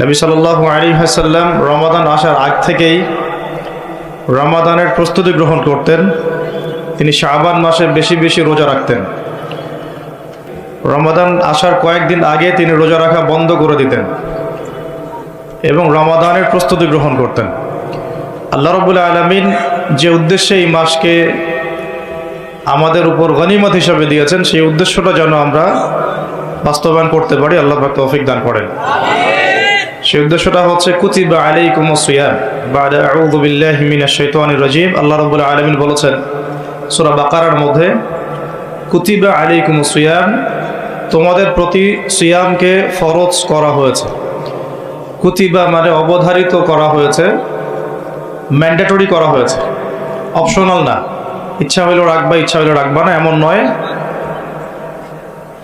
নবী সাল্লাল্লাহু আলাইহি ওয়াসাল্লাম রমাদান আসার আগ থেকেই রমাদানের প্রস্তুতি গ্রহণ করতেন। তিনি শাবান মাসে বেশি বেশি রোজা রাখতেন। রমাদান আসার কয়েকদিন আগে তিনি রোজা রাখা বন্ধ করে দিতেন এবং রমাদানের প্রস্তুতি গ্রহণ করতেন। আল্লাহ রাব্বুল আলামিন যে উদ্দেশ্যে এই মাসকে আমাদের উপর গনিমত হিসাবে দিয়েছেন, সেই উদ্দেশ্যটা যেন আমরা বাস্তবায়ন করতে পারি, আল্লাহ পাক তৌফিক দান করেন। সেই উদ্দেশ্যটা হচ্ছে কুতিবা আলাইকুমুস সিয়াম বা'দা আউযু বিল্লাহি মিনাশ শাইতানির রাজীম। আল্লাহ রাব্বুল আলামিন বলেছেন সূরা বাকারার মধ্যে, কুতিবা আলাইকুমুস সিয়াম, তোমাদের প্রতি সিয়ামকে ফরজ করা হয়েছে। কুতিবা মানে অবধারিত করা হয়েছে, ম্যান্ডেটরি করা হয়েছে, অপশনাল না, ইচ্ছা হইলো রাখবা ইচ্ছা হইলো রাখবা না এমন নয়।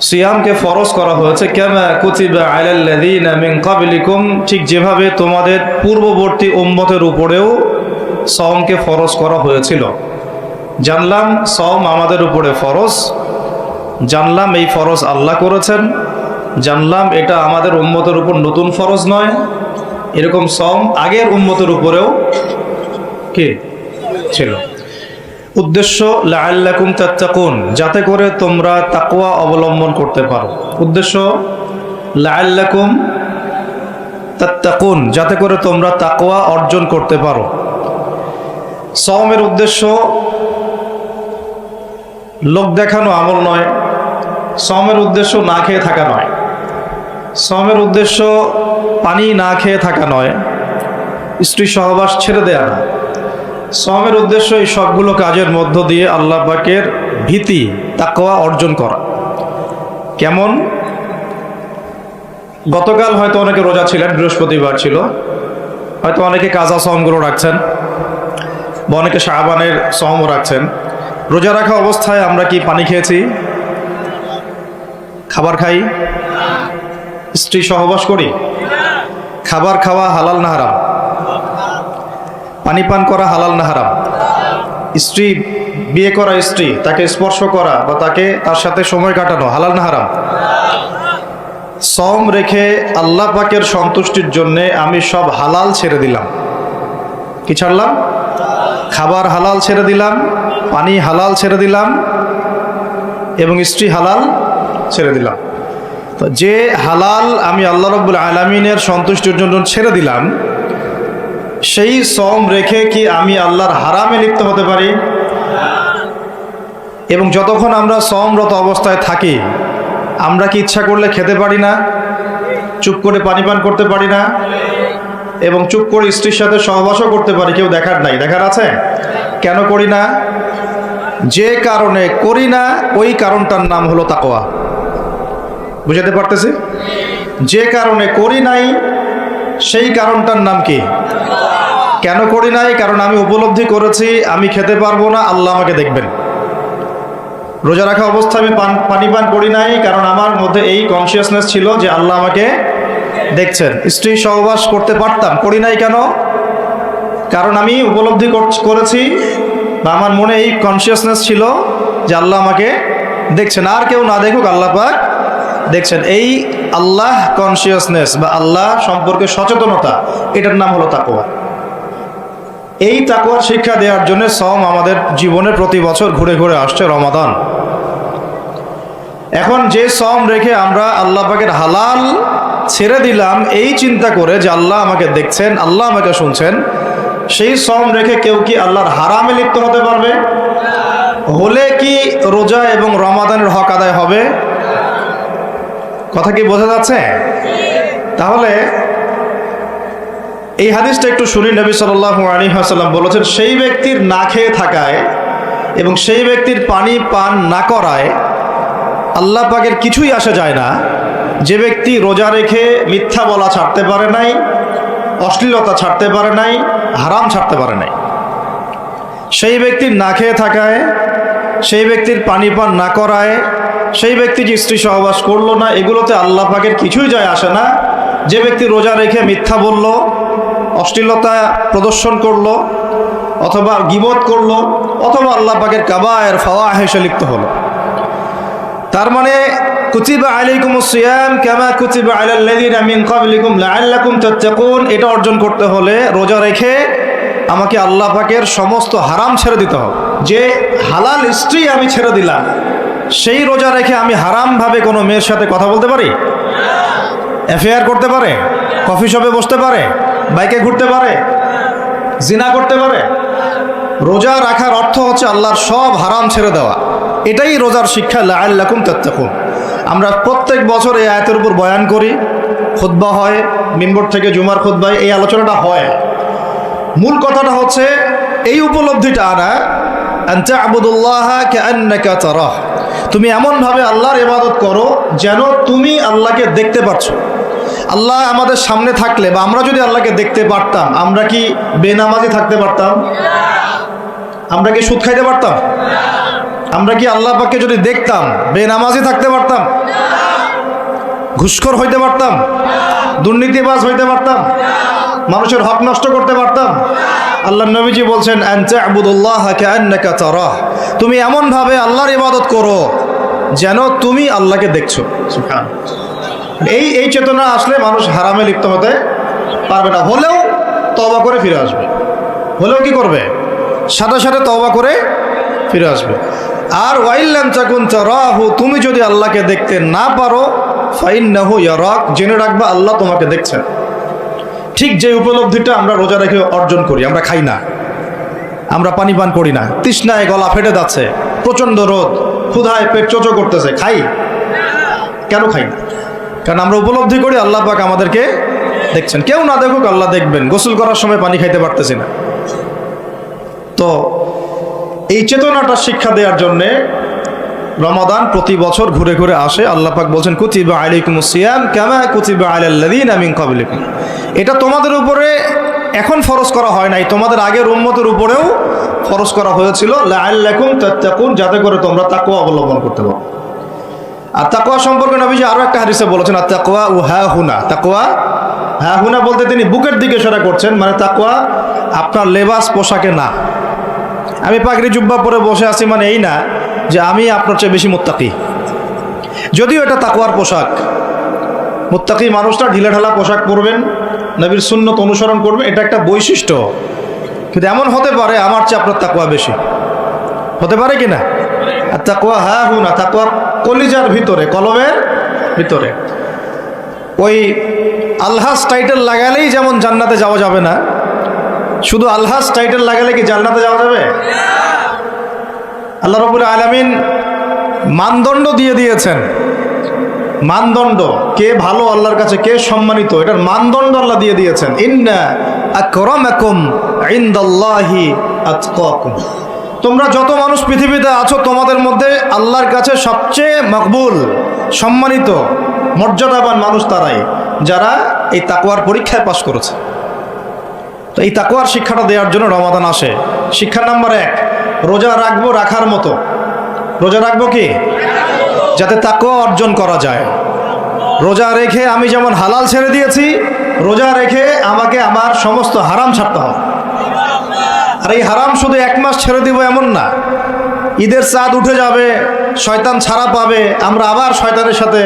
সিয়ামকে ফরজ করা হয়েছে কামা কুতিবা আলাল্লাযীনা মিন ক্বাবলিকুম, ঠিক যেভাবে তোমাদের পূর্ববর্তী উম্মতের উপরেও সওমকে ফরজ করা হয়েছিল। জানলাম সওম আমাদের উপরে ফরজ, জানলাম এই ফরজ আল্লাহ করেছেন, জানলাম এটা আমাদের উম্মতের উপর নতুন ফরজ নয়। এরকম সওম আগের উম্মতের উপরেও কি ছিল। উদ্দেশ্য লাআল্লাকুম তাত্তাকুন, যাতে করে তোমরা তাকওয়া অবলম্বন করতে পারো। উদ্দেশ্য লাআল্লাকুম তাত্তাকুন, যাতে করে তোমরা তাকওয়া অর্জন করতে পারো। সওমের উদ্দেশ্য লোক দেখানো আমল নয়, সওমের উদ্দেশ্য না খেয়ে থাকা নয়, সওমের উদ্দেশ্য পানি না খেয়ে থাকা নয়, স্ত্রী সহবাস ছেড়ে দেয়া না। সওমের উদ্দেশ্য এই সবগুলো কাজের মধ্য দিয়ে আল্লাহ পাকের ভীতি তাকওয়া অর্জন করা। কেমন? গতকাল হয়তো অনেকে রোজা ছিলেন, বৃহস্পতিবার ছিল, হয়তো অনেকে কাজা সওমগুলো রাখছেন বা অনেকে শাবানের সওমও রাখছেন। রোজা রাখা অবস্থায় আমরা কি পানি খেয়েছি? খাবার খাই? স্ত্রী সহবাস করি? খাবার খাওয়া হালাল না হারাম? পানি পান করা হালাল না হারাম? স্ত্রী, বিয়ে করা স্ত্রী, তাকে স্পর্শ করা বা তার সাথে সময় কাটানো হালাল না হারাম? সওম রেখে আল্লাহ পাকের সন্তুষ্টির জন্যে আমি সব হালাল ছেড়ে দিলাম। কি ছাড়লাম? খাবার হালাল ছেড়ে দিলাম, পানি হালাল ছেড়ে দিলাম এবং স্ত্রী হালাল ছেড়ে দিলাম। তো যে হালাল আমি আল্লাহ রাব্বুল আলামিনের সন্তুষ্টির জন্য ছেড়ে দিলাম, সেই সওম রেখে কি আমি আল্লাহর হারামে লিপ্ত হতে পারি? এবং যতক্ষণ আমরা সওমরত অবস্থায় থাকি, আমরা কি ইচ্ছা করলে খেতে পারি না? চুপ করে পানি পান করতে পারি না? এবং চুপ করে স্ত্রীর সাথে সহবাসও করতে পারি, কেউ দেখার নাই? দেখার আছে? কেন করি না? যে কারণে করি না ওই কারণটার নাম হলো তাকওয়া। বুঝাতে পারতেছি? যে কারণে করি নাই সেই কারণটার নাম কি? কেন করি নাই? কারণ আমি উপলব্ধি করেছি আমি খেতে পারবো না, আল্লাহ আমাকে দেখবেন। রোজা রাখা অবস্থায় আমি পানি পান করি নাই, কারণ আমার মধ্যে এই কনসিয়াসনেস ছিল যে আল্লাহ আমাকে দেখছেন। স্ত্রী সহবাস করতে পারতাম, করি নাই কেন? কারণ আমি উপলব্ধি করেছি বা আমার মনে এই কনসিয়াসনেস ছিল যে আল্লাহ আমাকে দেখছেন, আর কেউ না দেখুক আল্লাহ পাক দেখছেন। এই আল্লাহ কনসিয়াসনেস বা আল্লাহ সম্পর্কে সচেতনতা, এটার নাম হলো তাকওয়া। এই তাকওয়ার শিক্ষা দেওয়ার জন্য সওম আমাদের জীবনে প্রতি বছর ঘুরে ঘুরে আসছে রমাদান। এখন যে সওম রেখে আমরা আল্লাহ পাকের হালাল ছেড়ে দিলাম এই চিন্তা করে যে আল্লাহ আমাকে দেখছেন, আল্লাহ আমাকে শুনছেন, সেই সওম রেখে কেউ কি আল্লাহর হারামে লিপ্ত হতে পারবে? হলে কি রোজা এবং রমাদানের হক আদায় হবে? কথা কি বোঝা যাচ্ছে? তাহলে এই হাদিসটা একটু শুনি। নবী সাল্লাল্লাহু আলাইহি ওয়াসাল্লাম বলেছেন, সেই ব্যক্তির না খেয়ে থাকায় এবং সেই ব্যক্তির পানি পান না করায় আল্লাহ পাকের কিছুই আসে যায় না। যে ব্যক্তি রোজা রেখে মিথ্যা বলা ছাড়তে পারে নাই, অশ্লীলতা ছাড়তে পারে নাই, হারাম ছাড়তে পারে নাই, সেই ব্যক্তির না খেয়ে থাকায়, সেই ব্যক্তির পানি পান না করায়, সেই ব্যক্তি যে স্ত্রী সহবাস করলো না, এগুলোতে আল্লাহ পাকের কিছুই যায় আসে না। যে ব্যক্তি রোজা রেখে মিথ্যা বলল, অশ্লীলতা প্রদর্শন করলো, অথবা গীবত করলো, অথবা আল্লাহ পাকের কাবায়ের ফাওয়াহিশে লিপ্ত হলো, তার মানে কুতিবা আলাইকুমুস সিয়াম কামা কুতিবা আলাল লাযিনা মিন ক্বাবলিকুম লাআল্লাকুম তাত্তাকুন, এটা অর্জন করতে হলে রোজা রেখে আমাকে আল্লাহ পাকের সমস্ত হারাম ছেড়ে দিতে হবে। যে হালাল স্ত্রী আমি ছেড়ে দিলাম, সেই রোজা রেখে আমি হারামভাবে কোনো মেয়ের সাথে কথা বলতে পারি? অ্যাফেয়ার করতে পারে? কফি শপে বসতে পারে? বাইকে ঘুরতে পারে? জিনা করতে পারে? রোজা রাখার অর্থ হচ্ছে আল্লাহর সব হারাম ছেড়ে দেওয়া। এটাই রোজার শিক্ষা, লাআল্লাকুম তাত্তাকুন। আমরা প্রত্যেক বছর এই আয়াতের উপর বয়ান করি, খুতবা হয়, মিম্বর থেকে জুমার খুতবায় এই আলোচনাটা হয়। মূল কথাটা হচ্ছে এই উপলব্ধিটা আনা, আনতা আবুদুল্লাহা কাআন্নাকা তারাহ, তুমি এমনভাবে আল্লাহর ইবাদত করো যেন তুমি আল্লাহকে দেখতে পাচ্ছ। আল্লাহ আমাদের সামনে থাকলে বা আমরা যদি আল্লাহকে দেখতে পারতাম, আমরা কি বেনামাজি থাকতে পারতাম? আমরা কি সুদ খাইতে পারতাম? আমরা কি আল্লাহ পাককে যদি দেখতাম বেনামাজি থাকতে পারতাম? ঘুষখোর হইতে পারতাম? দুর্নীতিবাজ হইতে পারতাম? মানুষের হক নষ্ট করতে পারতাম? আল্লাহ নবীজি বলছেন আনতা আবুদুল্লাহা কাআন্নাকা তারাহ, তুমি এমনভাবে আল্লাহর ইবাদত করো যেন তুমি আল্লাহকে দেখছো। সুবহানাল্লাহ। এই চেতনা আসলে মানুষ হারামে লিপ্ত হতে পারবে না। হলেও তওবা করে ফিরে আসবে। হলেও কি করবে? সাথে সাথে তওবা করে ফিরে আসবে। আর ওয়াইল্লাম তাকুন তারাহু, তুমি যদি আল্লাহকে দেখতে না পারো, ফাইন্নাহু ইয়ারাক, জেনে রাখবা আল্লাহ তোমাকে দেখছেন। ঠিক যে উপলব্ধিটা আমরা রোজা রেখে অর্জন করি, আমরা খাই না, আমরা পানি পান করি না, তৃষ্ণায় গলা ফেটে যাচ্ছে, প্রচণ্ড রোদ, ক্ষুধায় পেট চোচো করতেছে, খাই? কেন খাই না? কারণ আমরা উপলব্ধি করি আল্লাহ পাক আমাদেরকে দেখছেন। কেউ না দেখুক আল্লাহ দেখবেন। গোসল করার সময় পানি খাইতে পারতেছি না। তো এই চেতনাটা শিক্ষা দেওয়ার জন্যে রমাদান প্রতি বছর ঘুরে ঘুরে আসে। আল্লাহ পাক বলছেন কুতিবা আলাইকুমুস সিয়াম কামা কুতিবা আলাল লাযিনা মিন ক্বাবলিকুম, এটা তোমাদের উপরে এখন ফরজ করা হয় নাই, তোমাদের আগের উম্মতের উপরেও ফরজ করা হয়েছিল, লাআল্লাকুম তাত্তাকুন, যাতে করে তোমরা তাকওয়া অবলম্বন করতে পারো। আর তাকওয়া সম্পর্কে নবীজি আরো একটা হাদিসে বলেছেন আর তাকওয়া হাহুনা, তাকওয়া হাহুনা বলতে তিনি বুকের দিকে ইশারা করছেন, মানে তাকওয়া আপনার লেবাস পোশাকে না। আমি পাগড়ি জুব্বা পরে বসে আছি মানে এই না যে আমি আপনার চেয়ে বেশি মুত্তাকি, যদিও এটা তাকওয়ার পোশাক। মুত্তাকি মানুষটা ঢিলাঢালা পোশাক পরবেন, নবীর সুন্নত অনুসরণ করবেন, এটা একটা বৈশিষ্ট্য। কিন্তু এমন হতে পারে আমার চেয়ে আপনার তাকওয়া বেশি, হতে পারে কি না? আর তাকওয়া হাহুনা, তাকওয়া কলিজার ভিতরে, কলবের ভিতরে। ওই আলহাজ টাইটেল লাগালেই যেমন জান্নাতে যাওয়া যাবে না, শুধু আলহাজ টাইটেল লাগালে কি জান্নাতে যাওয়া যাবে? আল্লাহ রাব্বুল আলামিন মানদণ্ড দিয়ে দিয়েছেন। মানদণ্ড, কে ভালো আল্লাহর কাছে, কে সম্মানিত, এটার মানদণ্ড আল্লাহ দিয়ে দিয়েছেন। ইন্না আকরামাকুম ইনদাল্লাহি আতকাকুম, তোমরা যত মানুষ পৃথিবীতে আছো তোমাদের মধ্যে আল্লাহর কাছে সবচেয়ে মকবুল, সম্মানিত, মর্যাদাবান মানুষ তারাই যারা এই তাকওয়ার পরীক্ষায় পাশ করেছে। তো এই তাকওয়ার শিক্ষাটা দেওয়ার জন্য রমাদান আসে। শিক্ষা নাম্বার 1, রোজা রাখবো রাখার মতো। রোজা রাখবো কি? যাতে তাকওয়া অর্জন করা যায়। রোজা রেখে আমি যেমন হালাল ছেড়ে দিয়েছি, রোজা রেখে আমাকে আমার সমস্ত হারাম ছাড়তে হবে। আর এই হারাম শুধু 1 মাস ছেড়ে দিব এমন না। ঈদের চাঁদ উঠে যাবে, শয়তান ছাড়া পাবে, আমরা আবার শয়তানের সাথে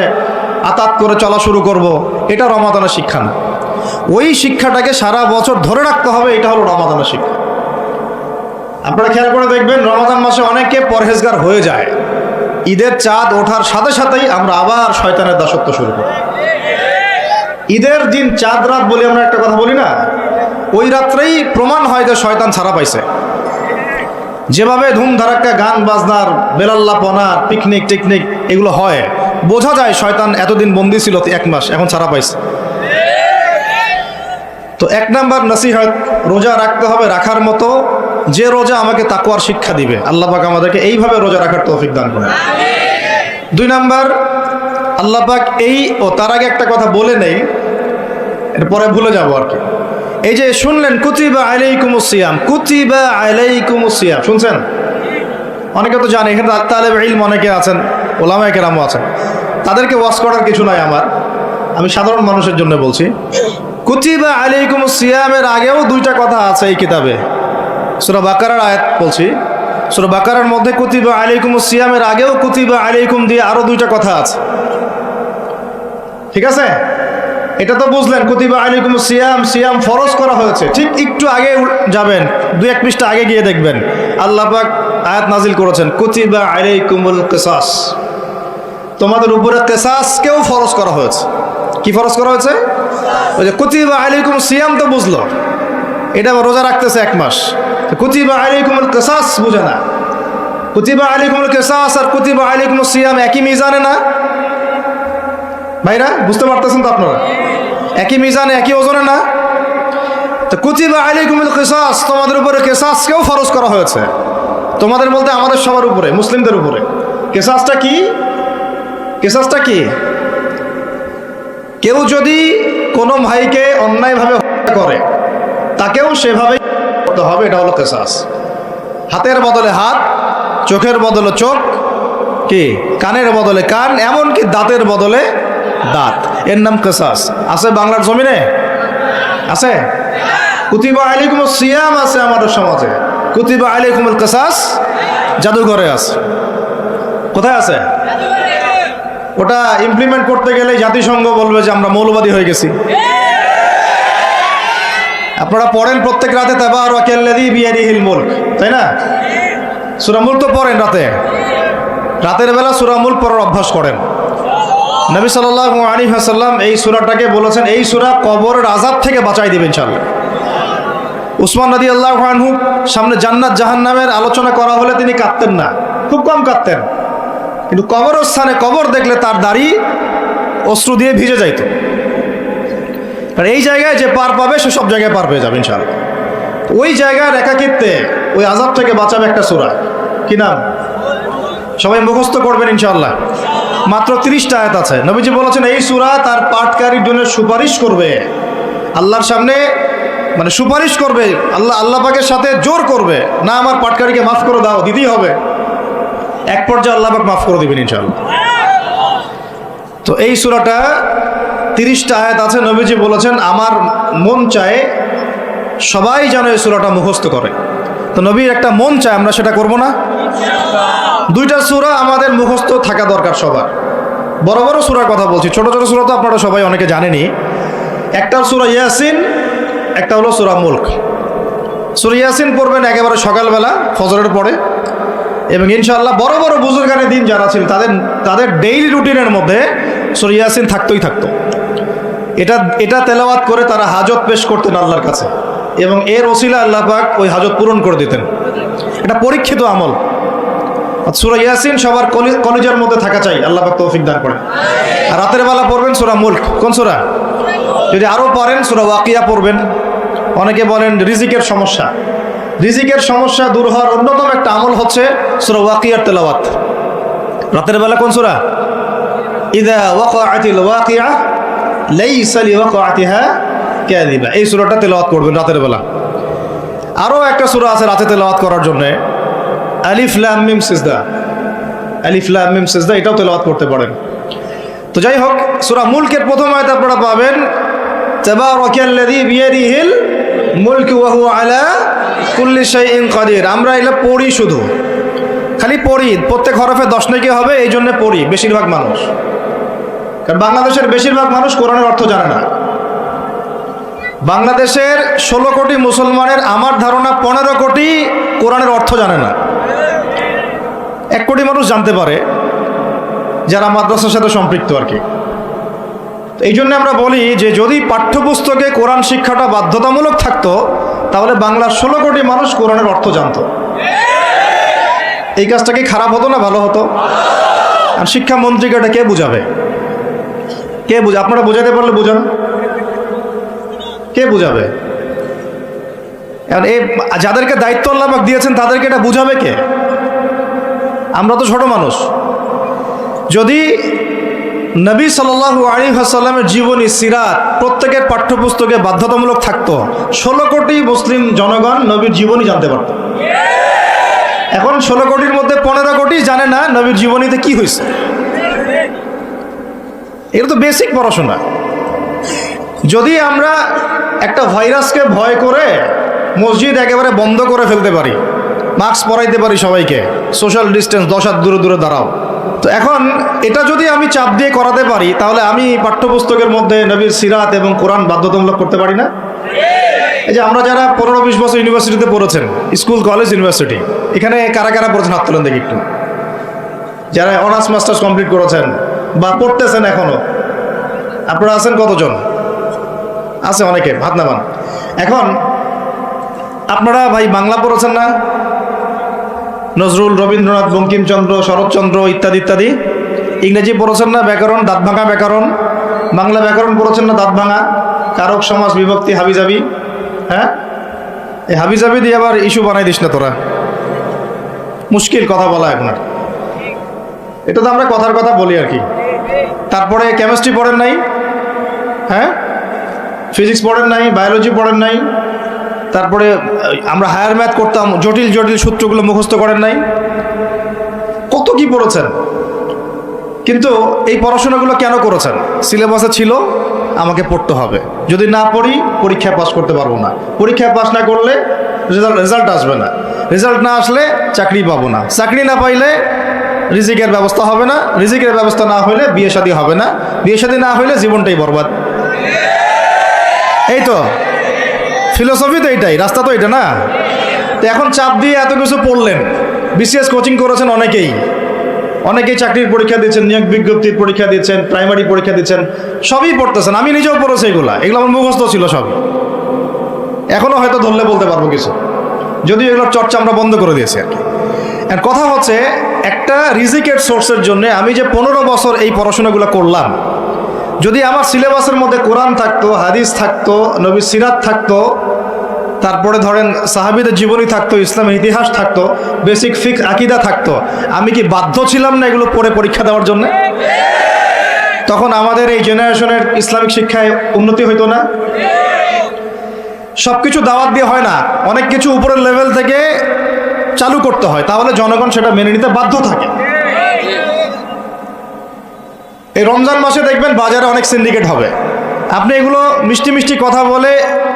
আতাত করে চলা শুরু করব, এটা রমাদানের শিক্ষা না। ওই শিক্ষাটাকে সারা বছর ধরে রাখতে হবে, এটা হলো রমাদানের শিক্ষা। আপনারা খেয়াল করে দেখবেন রমাদান মাসে অনেকে পরহেজগার হয়ে যায়, ঈদের চাঁদ ওঠার সাথে সাথেই আমরা আবার শয়তানের দাসত্ব শুরু করি। ঈদের দিন চাঁদ রাত বলি আমরা একটা কথা বলি না, ওই রাত্রেই প্রমাণ হয় যে শয়তান ছাড়া পাইছে। যেভাবে ধুমধারাক্কা গান বাজনার, বেলাল্লাপনার, পিকনিক টিকনিক এগুলো হয়, বোঝা যায় শয়তান এতদিন বন্দী ছিল 1 মাস, এখন ছাড়া পাইছে। তো 1 নাম্বার নসিহত, রোজা রাখতে হবে রাখার মতো, যে রোজা আমাকে তাকওয়ার শিক্ষা দিবে। আল্লাহ পাক আমাদেরকে এইভাবে রোজা রাখার তৌফিক দান করেন। 2 নাম্বার, আল্লাহ পাক তার আগে একটা কথা বলে নেই, এরপরে ভুলে যাবো আর কি। এই যে শুনলেন কুতিবা আলাইকুমুস সিয়াম, কুতিবা আলাইকুমুস সিয়াম, শুনছেন? অনেকে তো জানে, এখানে তালেবে ইলম অনেকে আছেন, ওলামায়ে কেরামও আছেন, তাদেরকে ওয়াজ করার কিছু নাই আমার, আমি সাধারণ মানুষের জন্য বলছি। কুতিবা আলাইকুমুস সিয়ামের আগেও 2টা কথা আছে এই কিতাবে। সূরা বাকারার আয়াত বলছি, সূরা বাকারার মধ্যে কুতিবা আলাইকুমুস সিয়ামের আগেও কুতিবা আলাইকুম দিয়ে আরো 2টা কথা আছে। ঠিক আছে? এটা তো বুঝলেন, কুতিবা আলাইকুমুস সিয়াম, সিয়াম ফরজ করা হয়েছে। ঠিক একটু আগে যাবেন, 2-1 পৃষ্ঠা আগে গিয়ে দেখবেন আল্লাহ পাক আয়াত নাজিল করেছেন, কুতিবা আলাইকুমুল কিসাস, তোমাদের উপরে কিসাসকেও ফরজ করা হয়েছে। কি ফরজ করা হয়েছে? ওই যে কুতিবা আলাইকুমুস সিয়াম তো বুঝলো, এটা রোজা রাখতেছে 1 মাস, কুতিবা আলাইকুমুল কিসাস বুঝে না। কুতিবা আলাইকুমুল কিসাস আর কুতিবা আলাইকুমুস সিয়াম একই মিজানে না ভাইরা? বুঝতে পারতেছেন তো আপনারা? একই মিজানে, একই ওজনে না? তো কুতিবা আলাইকুমুল কিসাস, তোমাদের উপরে কিসাসকেও ফরজ করা হয়েছে। তোমাদের বলতে আমাদের সবার উপরে, মুসলিমদের উপরে। কিসাসটা কি? কিসাসটা কি? কেউ যদি কোনো ভাইকে অন্যায়ভাবে হত্যা করে, তাকেও সেভাবেই করতে হবে, এটা হলো কিসাস। হাতের বদলে হাত, চোখের বদলে চোখ, কি কানের বদলে কান, এমনকি দাঁতের বদলে দাঁত, এর নাম কিসাস। আছে বাংলার জমিনে? আছে? কুতিবা আলাইকুমুস সিয়াম আছে আমাদের সমাজে, কুতিবা আলাইকুমুল কিসাস জাদুঘরে আছে। কোথায় আছে? ওটা ইমপ্লিমেন্ট করতে গেলে জাতিসংঘ বলবে যে আমরা মৌলবাদী হয়ে গেছি। আপনারা পড়েন প্রত্যেক রাতে তাবারাকাল্লাযী বিয়াদিহিল মুলক, তাই না? সূরা মুলক তো পড়েন রাতে, রাতের বেলা সূরা মুলক পড়ার অভ্যাস করেন। নবী সাল্লাল্লাহু আলাইহি ওয়াসাল্লাম এই সূরাটাকে বলেছেন, এই সূরা কবরের আযাব থেকে বাঁচাই দিবে ইনশাআল্লাহ। উসমান রাদিয়াল্লাহু আনহু সামনে জান্নাত জাহান্নামের আলোচনা করা হলে তিনি কাঁদতেন না, খুব কম কাঁদতেন, কিন্তু কবরস্থানে কবর দেখলে তার দাড়ি অশ্রু দিয়ে ভিজে যাইত। আর এই জায়গায় যে পার পাবে সে সব জায়গায় পার পেয়ে যাবে ইনশাআল্লাহ। ওই জায়গার একাকিত্বে ওই আযাব থেকে বাঁচাবে একটা সূরা, কি নাম? সবাই মুখস্থ করবেন ইনশাআল্লাহ। মাত্র 30টা আয়াত আছে। নবীজি বলেছেন এই সূরা তার পাঠকারীর জন্য সুপারিশ করবে আল্লাহর সামনে, মানে সুপারিশ করবে আল্লাহ পাকের সাথে জোর করবে, না আমার পাঠকারীকে মাফ করে দাও, দিতেই হবে। এক পর্যায়ে আল্লাহ পাক মাফ করে দিবেন ইনশাআল্লাহ। তো এই সূরাটা 30টা আয়াত আছে। নবীজি বলেছেন আমার মন চায় সবাই যেন এই সূরাটা মুখস্থ করে। তো নবীর একটা মন চায়, আমরা সেটা করব না? 2টা সূরা আমাদের মুখস্থ থাকা দরকার সবার। বড় বড় সূরার কথা বলছি, ছোট ছোট সূরা তো আপনারা সবাই অনেকে জানেনই। একটা সূরা ইয়াসিন, একটা হলো সূরা মুলক। সূরা ইয়াসিন পড়বেন একেবারে সকালবেলা ফজরের পরে, এবং ইনশাআল্লাহ বড় বড় বুজুর্গানের দিন যারা ছিল তাদের ডেইলি রুটিনের মধ্যে সূরা ইয়াসিন থাকতোই থাকতো। এটা তেলাওয়াত করে তারা হাজত পেশ করতেন আল্লাহর কাছে, এবং এর ওসিলা আল্লাহ পাক ওই হাজত পূরণ করে দিতেন। এটা পরীক্ষিত আমল। সূরা ইয়াসিন সবার কলিজার মধ্যে থাকা চাই, আল্লাহ পাক তৌফিক দান করেন। আর রাতের বেলা পড়বেন সূরা মুলক। কোন সূরা? যদি আরও পারেন সূরা ওয়াকিয়া পড়বেন। অনেকে বলেন রিজিকের সমস্যা, রিজিকের সমস্যা দূর হওয়ার অন্যতম একটা আমল হচ্ছে সূরা ওয়াকিয়ার তেলাওয়াত। রাতের বেলা কোন সূরা? ইযা ওয়াকাআতিল ওয়াকিআ লাইসা লিওয়াকাআতিহা কাযিবা, এই সূরাটা তেলাওয়াত করবেন রাতের বেলা। আরও একটা সূরা আছে রাতে তেলাওয়াত করার জন্য, আলিফ লাম মিম সিজদা। আলিফ লাম মিম সিজদা, এটাও তেলাওয়াত করতে পারেন। তো যাই হোক, সূরা মুলকের প্রথম আয়াত আপনারা পাবেন তাবারাকাল্লাযী বিয়াদিহিল মুলকু ওয়া হুয়া আলা কুল্লি শাইইন কাদির। আমরা এটা পড়ি, শুধু খালি পড়ি, প্রত্যেক হরফে 10 নেকি হবে, এই জন্য পড়ি বেশিরভাগ মানুষ। কারণ বাংলাদেশের বেশিরভাগ মানুষ কোরআনের অর্থ জানে না। বাংলাদেশের 16 কোটি মুসলমানের আমার ধারণা 15 কোটি কোরআনের অর্থ জানে না। 1 কোটি মানুষ জানতে পারে যারা মাদ্রাসার সাথে সম্পৃক্ত আর কি। এই জন্য আমরা বলি যে যদি পাঠ্যপুস্তকে কোরআন শিক্ষাটা বাধ্যতামূলক থাকতো, তাহলে বাংলার 16 কোটি মানুষ কোরআনের অর্থ জানতো। এই কাজটা কি খারাপ হতো না ভালো হতো? আর শিক্ষামন্ত্রীকে এটা কে বুঝাবে? কে বুঝাবে? আপনারা বোঝাতে পারলে বুঝান, কে বুঝাবে? এই যাদেরকে দায়িত্ব আল্লাহ পাক দিয়েছেন তাদেরকে এটা বুঝাবে কে? আমরা তো ছোট মানুষ। যদি নবী সাল্লাল্লাহু আলাইহি ওয়াসাল্লামের জীবনী সিরাত প্রত্যেকের পাঠ্যপুস্তকে বাধ্যতামূলক থাকতো, 16 কোটি মুসলিম জনগণ নবীর জীবনী জানতে পারত। এখন 16 কোটির মধ্যে 15 কোটি জানে না নবীর জীবনীতে কি হয়েছে। এটা তো বেসিক পড়াশোনা। যদি আমরা একটা ভাইরাসকে ভয় করে মসজিদ একেবারে বন্ধ করে ফেলতে পারি, মাস্ক পরাইতে পারি সবাইকে, সোশ্যাল ডিস্টেন্স 10 হাত দূরে দূরে দাঁড়াও, তো এখন এটা যদি আমি চাপ দিয়ে করাতে পারি, তাহলে আমি পাঠ্যপুস্তকের মধ্যে নবীর সিরাত এবং কোরআন বাধ্যতামূলক করতে পারি না? এই যে আমরা যারা 15-20 বছর ইউনিভার্সিটিতে পড়েছেন, স্কুল কলেজ ইউনিভার্সিটি, এখানে কারা কারা পড়েছেন হাত তুলেন দেখি একটু। যারা অনার্স মাস্টার্স কমপ্লিট করেছেন বা পড়তেছেন এখনো, আপনারা আছেন কতজন? আছে অনেকে, হাত নামান। এখন আপনারা ভাই বাংলা পড়েছেন না? নজরুল, রবীন্দ্রনাথ, বঙ্কিমচন্দ্র, শরৎচন্দ্র ইত্যাদি ইত্যাদি। ইংরেজি পড়েছেন না? ব্যাকরণ, দাঁত ভাঙা ব্যাকরণ। বাংলা ব্যাকরণ পড়েছেন না? দাঁত ভাঙা, কারক, সমাস, বিভক্তি, হাবিজাবি। হ্যাঁ, এই হাবিজাবি দিয়ে আবার ইস্যু বানাই দিস না তোরা, মুশকিল কথা বলা এখন। আর এটা তো আমরা কথার কথা বলি আর কি। তারপরে কেমিস্ট্রি পড়েন নাই? হ্যাঁ, ফিজিক্স পড়েন নাই? বায়োলজি পড়েন নাই? তারপরে আমরা হায়ার ম্যাথ করতাম, জটিল জটিল সূত্রগুলো মুখস্থ করেন নাই? কত কি পড়েছেন। কিন্তু এই পড়াশোনাগুলো কেন করেছেন? সিলেবাসে ছিল, আমাকে পড়তে হবে, যদি না পড়ি পরীক্ষায় পাস করতে পারবো না, পরীক্ষায় পাস না করলে রেজাল্ট আসবে না, রেজাল্ট না আসলে চাকরি পাবো না, চাকরি না পাইলে রিজিকের ব্যবস্থা হবে না, রিজিকের ব্যবস্থা না হলে বিয়ে শাদী হবে না, বিয়ে শাদী না হলে জীবনটাই বরবাদ। এই তো ফিলোসফি, তো এইটাই, রাস্তা তো এটা না। তো এখন চাপ দিয়ে এত কিছু পড়লেন, বিসিএস কোচিং করেছেন অনেকেই চাকরির পরীক্ষা দিচ্ছেন, নিয়োগ বিজ্ঞপ্তির পরীক্ষা দিচ্ছেন, প্রাইমারি পরীক্ষা দিচ্ছেন, সবই পড়তেছেন। আমি নিজেও পড়েছি এগুলো আমার মুখস্থ ছিল সব, এখনও হয়তো ধরলে বলতে পারবো কিছু, যদিও এগুলোর চর্চা আমরা বন্ধ করে দিয়েছি আর কি। আর কথা হচ্ছে, একটা রিজিকের সোর্সের জন্য আমি যে 15 বছর এই পড়াশোনাগুলো করলাম, যদি আমার সিলেবাসের মধ্যে কোরআন থাকতো, হাদিস থাকতো, নবী সিরাত থাকতো, তারপরে ধরেন সাহাবীদের জীবনী থাকতো, ইসলামের ইতিহাস থাকতো, বেসিক ফিকহ আকীদা থাকতো, আমি কি বাধ্য ছিলাম না এগুলো পড়ে পরীক্ষা দেওয়ার জন্য? তখন আমাদের এই জেনারেশনের ইসলামিক শিক্ষায় উন্নতি হইতো না? সব কিছু দাওয়াত দিয়ে হয় না, অনেক কিছু উপরের লেভেল থেকে চালু করতে হয়, তাহলে জনগণ সেটা মেনে নিতে বাধ্য থাকে। এই রমজান মাসে দেখবেন বাজারে অনেক সিন্ডিকেট হবে, আপনি এগুলো মিষ্টি মিষ্টি কথা বলে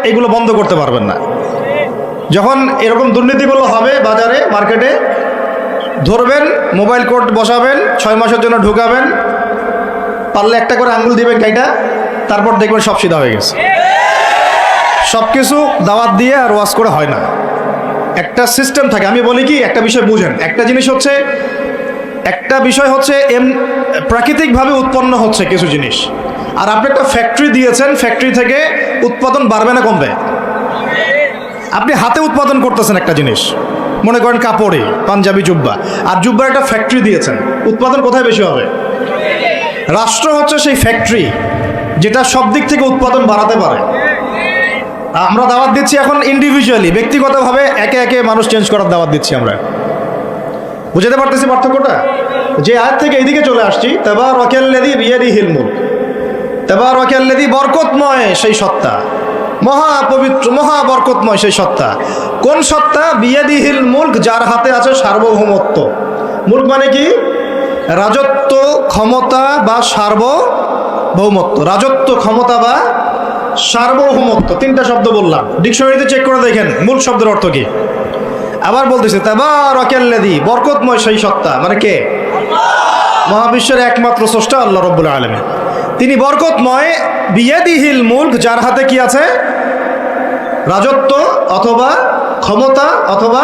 এগুলো বন্ধ করতে পারবেন না। যখন এরকম দুর্নীতিগুলো হবে বাজারে, মার্কেটে, ধরবেন, মোবাইল কোর্ট বসাবেন, 6 মাসের জন্য ঢুকাবেন, পারলে একটা করে আঙ্গুল দিবেন কাইটা, তারপর দেখবেন সব সিধা হয়ে গেছে। সব কিছু দাওয়াত দিয়ে আর ওয়াজ করে হয় না, একটা সিস্টেম থাকে। আমি বলি কি, একটা বিষয় বুঝেন, একটা জিনিস হচ্ছে, একটা বিষয় হচ্ছে প্রাকৃতিকভাবে উৎপন্ন হচ্ছে কিছু জিনিস, আর আপনি একটা ফ্যাক্টরি দিয়েছেন, ফ্যাক্টরি থেকে উৎপাদন বাড়বে না কমবে? আপনি হাতে উৎপাদন করতেছেন একটা জিনিস, মনে করেন কাপড়ে পাঞ্জাবি জুব্বা, আর জুব্বার একটা ফ্যাক্টরি দিয়েছেন, উৎপাদন কোথায় বেশি হবে? রাষ্ট্র হচ্ছে সেই ফ্যাক্টরি যেটা সব দিক থেকে উৎপাদন বাড়াতে পারে। আমরা দাওয়াত দিচ্ছি এখন ইন্ডিভিজুয়ালি, ব্যক্তিগতভাবে একে একে মানুষ চেঞ্জ করার দাওয়াত দিচ্ছি আমরা। বুঝতে পারতেছি পার্থক্যটা? যে আয়াত থেকে এইদিকে চলে আসছি, তাবারাকাল্লাযী বিয়াদিহিল মুলক, তাবারাকাল্লাযী, বরকতময় সেই সত্তা, মহা পবিত্র, মহা বরকতময় সেই সত্তা। কোন সত্তা? বিয়াদিহিল মুলক, যার হাতে আছে সার্বভৌমত্ব। মুলক মানে কি? রাজত্ব, ক্ষমতা বা সার্বভৌমত্ব। রাজত্ব, ক্ষমতা বা সার্বভৌমত্ব, তিনটা শব্দ বললাম, ডিকশনারিতে চেক করে দেখেন মুলক শব্দের অর্থ কি। আবার বলতেছে তাবারাকাল্লাযী, বরকতময় সেই সত্তা, মানে কে? মহাবিশ্বের একমাত্র স্রষ্টা আল্লাহ রাব্বুল আলামিন, তিনি বরকতময়। বিয়াদিহিল মুলক, যার হাতে কি আছে? রাজত্ব অথবা ক্ষমতা অথবা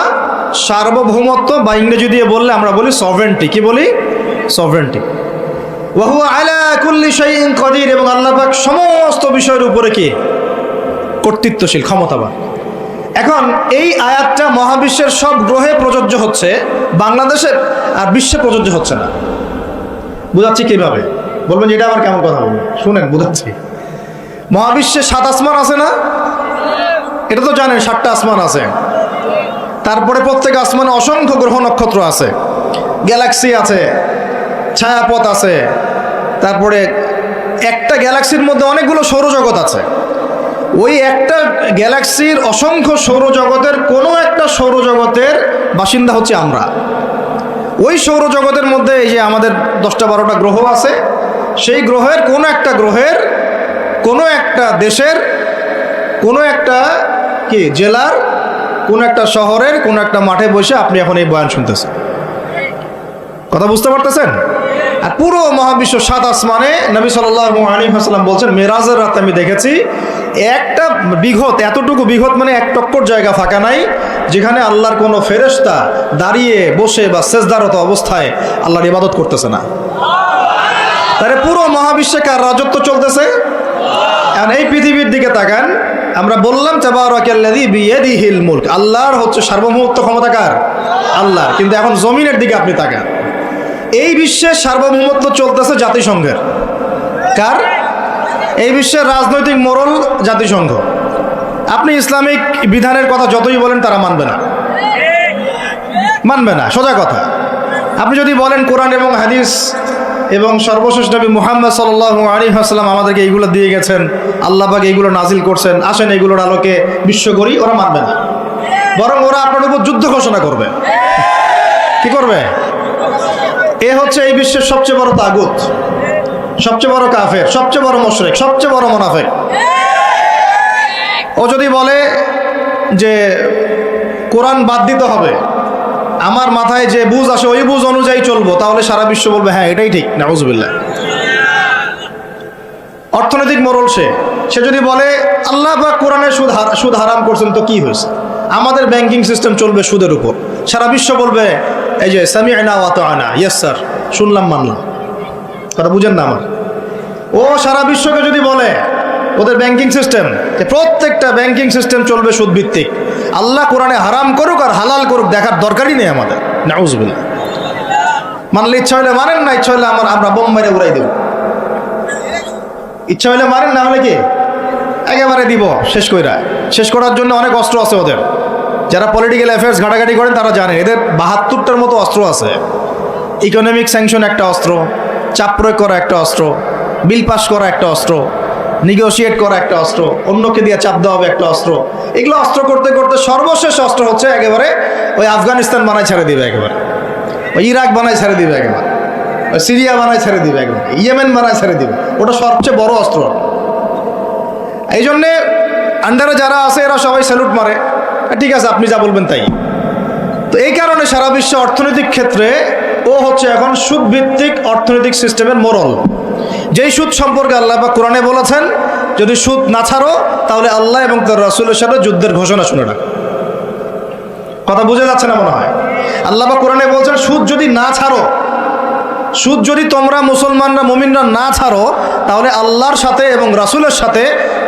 সার্বভৌমত্ব, বা ইংরেজি দিয়ে বললে আমরা বলি সভরেন্টি। কি বলি? সভরেন্টি। ওয়া হুয়া আলা কুল্লি শাইইন কাদির, এবং আল্লাহ পাক সমস্ত বিষয়ের উপরে কি? কর্তৃত্বশীল, ক্ষমতাবান। এখন এই আয়াতটা মহাবিশ্বের সব গ্রহে প্রযোজ্য হচ্ছে, বাংলাদেশে আর বিশ্বে প্রযোজ্য হচ্ছে না। বুঝাচ্ছি কিভাবে? বলবেন যে এটা আবার কেমন কথা বলবেন, শুনেন বুঝাচ্ছি। মহাবিশ্বে 7 আসমান আছে না? এটা তো জানেন, 7টা আসমান আছে। তারপরে প্রত্যেক আসমানে অসংখ্য গ্রহ নক্ষত্র আছে, গ্যালাক্সি আছে, ছায়াপথ আছে, তারপরে একটা গ্যালাক্সির মধ্যে অনেকগুলো সৌরজগৎ আছে। ওই একটা গ্যালাক্সির অসংখ্য সৌরজগতের কোনো একটা সৌরজগতের বাসিন্দা হচ্ছে আমরা। ওই সৌরজগতের মধ্যে এই যে আমাদের 10টা-12টা গ্রহ আছে, সেই গ্রহের কোনো একটা গ্রহের, কোনো একটা দেশের, কোনো একটা কি জেলার, কোনো একটা শহরের, কোনো একটা মাঠে বসে আপনি এখন এই বয়ান শুনতেছেন। কথা বুঝতে পারতেছেন? আর পুরো মহাবিশ্ব সাত আসমানে নবী সাল্লাল্লাহু আলাইহি ওয়াসাল্লাম বলছেন, মেরাজের রাতে আমি দেখেছি একটা বিঘত, এতটুকু বিঘত মানে এক টক্কর জায়গা ফাঁকা নাই যেখানে আল্লাহর কোনো ফেরেশতা দাঁড়িয়ে বসে বা সেজদারত অবস্থায় আল্লাহর ইবাদত করতেছে না। তাহলে পুরো মহাবিশ্বে কার রাজত্ব চলতেছে? এখন এই পৃথিবীর দিকে তাকান, আমরা বললাম তাবারাকাল্লাযী বিয়াদিহিল মুলক, আল্লাহর হচ্ছে সার্বভৌমত্ব ক্ষমতা কার? আল্লাহর। কিন্তু এখন জমিনের দিকে আপনি তাকান, এই বিশ্বের সার্বভৌমত্ব চলতেছে জাতিসংঘের। কার? এই বিশ্বের রাজনৈতিক মোড়ল জাতিসংঘ। আপনি ইসলামিক বিধানের কথা যতই বলেন তারা মানবে না, মানবে না, সোজা কথা। আপনি যদি বলেন কোরআন এবং হাদিস এবং সর্বশেষ নবী মুহাম্মদ সাল্লাল্লাহু আলাইহি ওয়াসাল্লাম আমাদেরকে এইগুলো দিয়ে গেছেন, আল্লাহ পাক এইগুলো নাজিল করছেন, আসেন এইগুলোর আলোকে বিশ্ব করি, ওরা মানবে না। বরং ওরা আপনার উপর যুদ্ধ ঘোষণা করবে। কি করবে? এ হচ্ছে এই বিশ্বের সবচেয়ে বড় তাগুত, সবচেয়ে বড় কাফের, সবচেয়ে বড় মুশরিক, সবচেয়ে বড় মুনাফিক। ও যদি বলে যে কোরআন বাদ দিতে হবে, আমার মাথায় যে বুঝ আসে ওই বুঝ অনুযায়ী চলবো, তাহলে সারা বিশ্ব বলবে হ্যাঁ এটাই ঠিক। নাউজুবিল্লাহ। অর্থনৈতিক মোড়ল সে যদি বলে আল্লাহ পাক কোরআনে সুদ হারাম করছেন, তো কি হয়েছে? আমাদের ব্যাংকিং সিস্টেম চলবে সুদের উপর, সারা বিশ্ব বলবে এই যে সামি'না ওয়া আতা'না, ইয়েস স্যার, শুনলাম মানলাম। কথা বুঝেন না আমার? ও সারা বিশ্বকে যদি বলে ওদের ব্যাংকিং সিস্টেম, প্রত্যেকটা ব্যাংকিং সিস্টেম চলবে সুদ ভিত্তিক, আল্লাহ কোরআনে হারাম করুক আর হালাল করুক দেখার দরকারই নেই আমাদের। নাউজুবিল্লাহ। মানলে ইচ্ছা হইলে মানেন, না ইচ্ছা হইলে আমরা বোম মেরে উড়াই দেব। ইচ্ছা হইলে মারেন, না হলে কি একেবারে দিব শেষ করার জন্য অনেক অস্ত্র আছে ওদের। যারা পলিটিক্যাল অ্যাফেয়ার্স ঘাটাঘাটি করেন তারা জানেন এদের ৭২টার মতো অস্ত্র আছে। ইকোনমিক স্যাংশন একটা অস্ত্র, চাপ প্রয়োগ করা একটা অস্ত্র, বিল পাস করা একটা অস্ত্র, নেগোশিয়েট করা একটা অস্ত্র, অন্যকে দিয়ে চাপ দেওয়া হবে একটা অস্ত্র। এগুলো অস্ত্র করতে করতে সর্বশেষ অস্ত্র হচ্ছে একেবারে ওই আফগানিস্তান বানায় ছেড়ে দিবে, একেবারে ওই ইরাক বানায় ছেড়ে দিবে, একেবারে ওই সিরিয়া বানায় ছেড়ে দিবে, একেবারে ইয়েমেন বানায় ছেড়ে দিবে। ওটা সবচেয়ে বড় অস্ত্র। এই জন্যে আন্ডারে যারা আছে এরা সবাই স্যালুট মারে, ঠিক আছে আপনি যা বলবেন তাই। তো এই কারণে সারা বিশ্বে অর্থনৈতিক ক্ষেত্রে ও হচ্ছে এখন সুদভিত্তিক অর্থনৈতিক সিস্টেমের মোড়ল। যেই সুদ সম্পর্কে আল্লাহ পাক কোরআনে বলেছেন যদি সুদ না ছাড়ো তাহলে আল্লাহ এবং তার রাসূলের সাথে যুদ্ধের ঘোষণা শুনে রাখো। কথা বুঝে যাচ্ছে না মনে হয়? আল্লাহ পাক কোরআনে বলছেন সুদ যদি না ছাড়ো, সুদ যদি তোমরা মুসলমানরা মুমিনরা না ছাড়ো তাহলে আল্লাহর সাথে এবং রাসূলের সাথে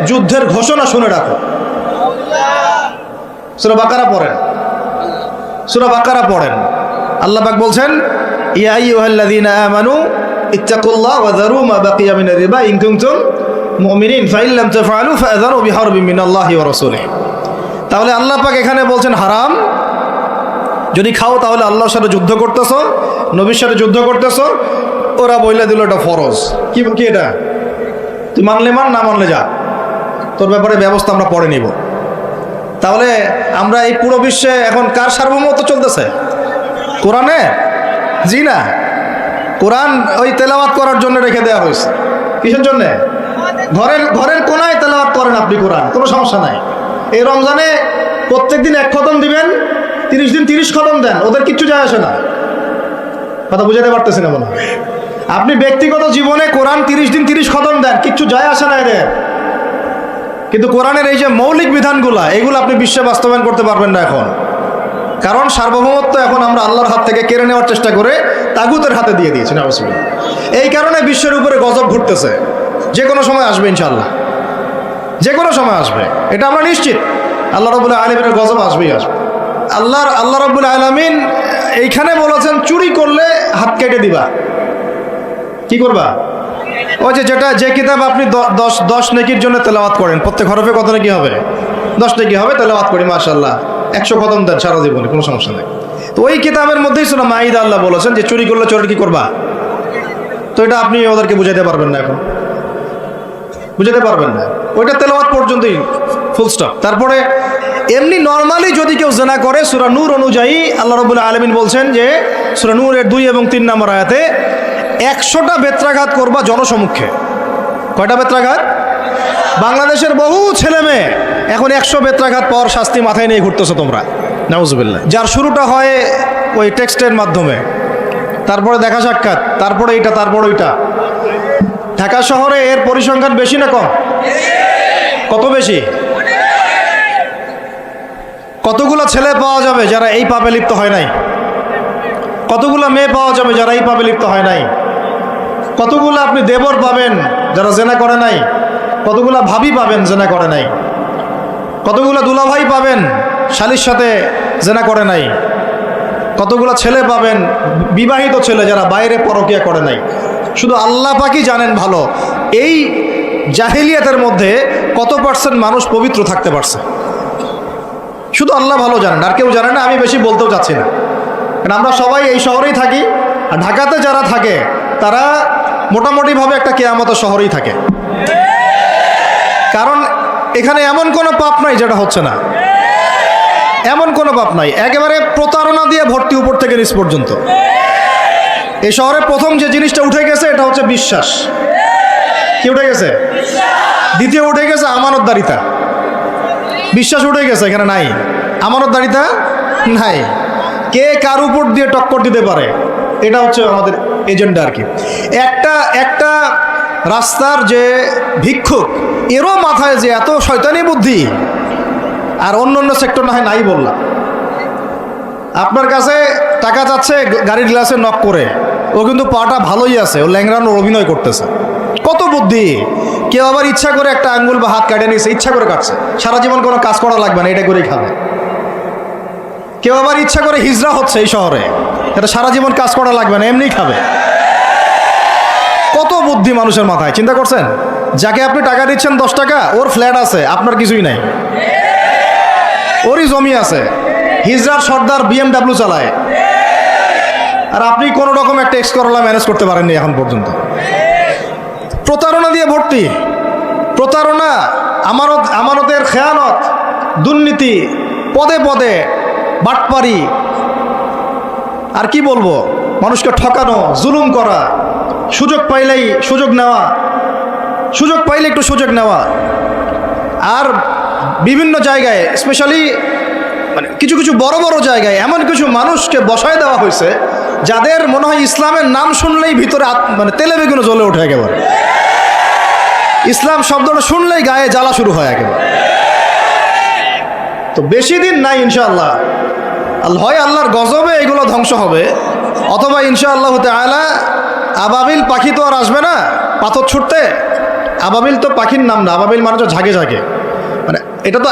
যুদ্ধের ঘোষণা শুনে রাখো। সূরা বাকারা পড়েন, সূরা বাকারা পড়েন। আল্লাহ পাক বলছেন ইয়া আইয়ুহাল্লাযীনা আমানু ইত্তাকুল্লাহ ওয়া যারু মা বাকিয়া মিনার রিবা ইন কুনতুম মুমিনিন ফাইন লাম তাফআলু ফাআযানু বিহারবিন মিনাল্লাহি ওয়া রাসূলিহি। তাহলে আল্লাহ পাক এখানে বলছেন হারাম, যদি খাও তাহলে আল্লাহর সাথে যুদ্ধ করতেছো, নবীর সাথে যুদ্ধ করতেছো। ওরা বইলা দিল এটা ফরজ। কি এটা? তুই মানলে মান, না মানলে যা, তোর ব্যাপারে ব্যবস্থা আমরা পরে নিব। তাহলে আমরা এই পুরো বিশ্বে এখন কার সার্বভৌমত্ব চলতেছে? কোরআনে? জি না, কোরআন ওই তেলাওয়াত করার জন্য রেখে দেওয়া হয়েছে। কিসের জন্য? ঘরের কোনায় তেলাওয়াত করেন আপনি কোরআন, কোনো সমস্যা নাই। এই রমজানে প্রত্যেক দিন 1 খতম দিবেন, 30 দিন 30 খতম দেন, ওদের কিচ্ছু যায় আসে না। কথা বুঝাতে পারতেছি না মনে হয়? আপনি ব্যক্তিগত জীবনে কোরআন 30 দিন 30 খতম দেন, কিচ্ছু যায় আসে না এদের। কিন্তু কোরআনের এই যে মৌলিক বিধানগুলা, এগুলো আপনি বিশ্বে বাস্তবায়ন করতে পারবেন না এখন। কারণ সার্বভৌমত্ব এখন আমরা আল্লাহর হাত থেকে কেড়ে নেওয়ার চেষ্টা করে তাগুতের হাতে দিয়ে দিয়েছি। নাউজুবিল্লাহ। এই কারণে বিশ্বের উপরে গজব ঘুরতেছে, যে কোনো সময় আসবে ইনশাআল্লাহ, যে কোনো সময় আসবে, এটা আমরা নিশ্চিত। আল্লাহ রাব্বুল আলামিনের গজব আসবেই আসবে। আল্লাহ রাব্বুল আলামিন এইখানে বলেছেন চুরি করলে হাত কেটে দিবা। কি করবা? ওই যে কিতাব আপনি 10 নেকির জন্য তেলাওয়াত করেন, প্রত্যেক হরফে কত নেকি হবে? 10 নেকি হবে। তেলাওয়াত করি মাশাআল্লাহ, 100 খতম দেন সারা জীবনে, কোনো সমস্যা নেই। তো ওই কিতাবের মধ্যেই সূরা মাঈদা আল্লাহ বলেছেন যে চুরি করলে চোরের কি করবা। তো এটা আপনি ওদেরকে বুঝাতে পারবেন না, এখন বুঝাতে পারবেন না। ওইটা তেলাওয়াত পর্যন্তই, ফুল স্টপ। তারপরে এমনি নর্মালি যদি কেউ জেনা করে, সূরা নূর অনুযায়ী আল্লাহ রাব্বুল আলামিন বলছেন যে সূরা নূরের 2 এবং 3 নম্বর আয়াতে 100টা বেত্রাঘাত করবা জনসমক্ষে। কয়টা বেত্রাঘাত? বাংলাদেশের বহু ছেলে মেয়ে এখন 100 বেত্রাঘাত পাওয়ার শাস্তি মাথায় নিয়ে ঘুরতেছো তোমরা। নাউজুবিল্লাহ। যার শুরুটা হয় ওই টেক্সটের মাধ্যমে, তারপরে দেখা সাক্ষাৎ, তারপরে এটা, তারপরে ওইটা। ঢাকা শহরে এর পরিসংখ্যান বেশি না কম? কত বেশি? কতগুলো ছেলে পাওয়া যাবে যারা এই পাপে লিপ্ত হয় নাই? কতগুলো মেয়ে পাওয়া যাবে যারা এই পাপে লিপ্ত হয় নাই? কতগুলো আপনি দেবর পাবেন যারা জেনা করে নাই? কতগুলো ভাবি পাবেন জেনা করে নাই? কতগুলো দুলাভাই পাবেন শালীর সাথে জেনা করে নাই? কতগুলো ছেলে পাবেন বিবাহিত ছেলে যারা বাইরে পরকিয়া করে নাই? শুধু আল্লাহ পাকই জানেন ভালো এই জাহেলিয়াতের মধ্যে কত পার্সেন্ট মানুষ পবিত্র থাকতে পারছে। শুধু আল্লাহ ভালো জানেন, আর কেউ জানে না। আমি বেশি বলতেও চাচ্ছি না, কারণ আমরা সবাই এই শহরেই থাকি। আর ঢাকাতে যারা থাকে তারা মোটামুটিভাবে একটা কেয়ামতের শহরেই থাকে, কারণ এখানে এমন কোনো পাপ নাই যেটা হচ্ছে না, এমন কোনো পাপ নাই। একেবারে প্রতারণা দিয়ে ভর্তি উপর থেকে নিচ পর্যন্ত। এই শহরে প্রথম যে জিনিসটা উঠে গেছে এটা হচ্ছে বিশ্বাস। কি উঠে গেছে? দ্বিতীয় উঠে গেছে আমানতদারিতা। বিশ্বাস উঠে গেছে, এখানে নাই আমানতদারিতা, নাই। কে কার উপর দিয়ে টক্কর দিতে পারে এটা হচ্ছে আমাদের এজেন্ডা আর কি। একটা রাস্তার যে ভিক্ষুক, এরও মাথায় যে এত শয়তানি বুদ্ধি, আর অন্য অন্য সেক্টর না হয় নাই বললাম। আপনার কাছে টাকা চাচ্ছে গাড়ির গ্লাসে নক করে, ও কিন্তু পাটা ভালোই আছে, ও ল্যাংড়ানোর অভিনয় করতেছে। কত বুদ্ধি! কেউ আবার ইচ্ছা করে একটা আঙ্গুল বা হাত কাটে নিয়েছে, ইচ্ছা করে কাটছে, সারা জীবন কোনো কাজ করা লাগবে না, এটা করেই খাবে। কেউ আবার ইচ্ছা করে হিজড়া হচ্ছে এই শহরে, এটা সারা জীবন কাজ করা লাগবে না, এমনিই খাবে। কত বুদ্ধি মানুষের মাথায়, চিন্তা করছেন? যাকে আপনি টাকা দিচ্ছেন 10 টাকা, ওর ফ্ল্যাট আছে, আপনার কিছুই নাই, ওরই জমি আছে, হিজড়ার সর্দার BMW চালায়, আর আপনি কোনো রকম একটা এক্স করলা ম্যানেজ করতে পারেননি এখন পর্যন্ত। প্রতারণা দিয়ে ভর্তি, প্রতারণা, আমানতের খেয়ানত, দুর্নীতি, পদে পদে বাটপারি, আর কি বলবো, মানুষকে ঠকানো, জুলুম করা, সুযোগ পাইলেই সুযোগ নেওয়া, সুযোগ পাইলে একটু সুযোগ নেওয়া। আর বিভিন্ন জায়গায়, স্পেশালি মানে কিছু কিছু বড় বড় জায়গায় এমন কিছু মানুষকে বসায় দেওয়া হয়েছে যাদের মনে হয় ইসলামের নাম শুনলেই ভিতরে মানে তেলে বেগুনে জ্বলে ওঠে একেবারে। ইসলাম শব্দটা শুনলেই গায়ে জ্বালা শুরু হয় একেবারে। তো বেশি দিন নাই ইনশাআল্লাহ, হয় আল্লাহর গজবে এগুলো ধ্বংস হবে, অথবা ইনশাআল্লাহ তাআলা আবাবিল পাখি তো আর আসবে না পাথর ছুটতে। আবাবিল তো পাখির নাম না, আবাবিল মানে তো ঝাঁকে ঝাঁকে, মানে এটা তো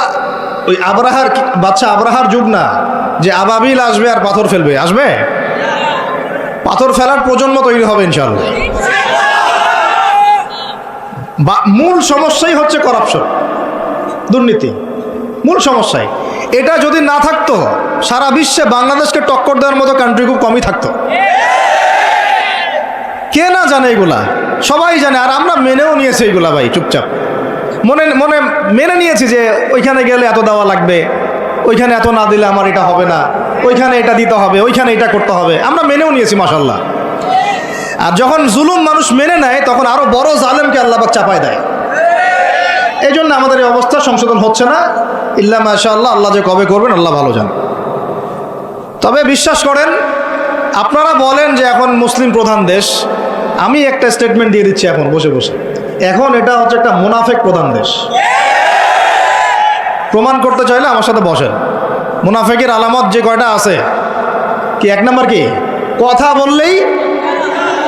ওই আবরাহার বাচ্চা আবরাহার যুগ না যে আবাবিল আসবে আর পাথর ফেলবে। আসবে, পাথর ফেলার প্রজন্ম তৈরি হবে ইনশাআল্লাহ। মূল সমস্যাই হচ্ছে করাপশন, দুর্নীতি, মূল সমস্যাই। এটা যদি না থাকতো সারা বিশ্বে বাংলাদেশকে টক্কর দেওয়ার মতো কান্ট্রি খুব কমই থাকতো। কে না জানে এগুলা? সবাই জানে, আর আমরা মেনেও নিয়েছি এগুলা ভাই, চুপচাপ মনে মনে মেনে নিয়েছি যে ওইখানে গেলে এত দেওয়া লাগবে, ওইখানে এত না দিলে আমার এটা হবে না, ওইখানে এটা দিতে হবে, ওইখানে এটা করতে হবে, আমরা মেনেও নিয়েছি মাশাআল্লাহ। আর যখন জুলুম মানুষ মেনে নেয় তখন আরো বড় জালেমকে আল্লাহ পাক চাপায় দেয়। এই জন্য আমাদের এই অবস্থা সংশোধন হচ্ছে না, ইল্লা মাশাআল্লাহ। আল্লাহ যে কবে করবেন আল্লাহ ভালো জানেন। তবে বিশ্বাস করেন, আপনারা বলেন যে এখন মুসলিম প্রধান দেশ, আমি একটা স্টেটমেন্ট দিয়ে দিচ্ছি এখন বসে বসে, এখন এটা হচ্ছে একটা মুনাফেক প্রধান দেশ। প্রমাণ করতে চাইলে আমার সাথে বসেন। মুনাফেকের আলামত যে কয়টা আছে, কি 1 নাম্বার কি? কথা বললেই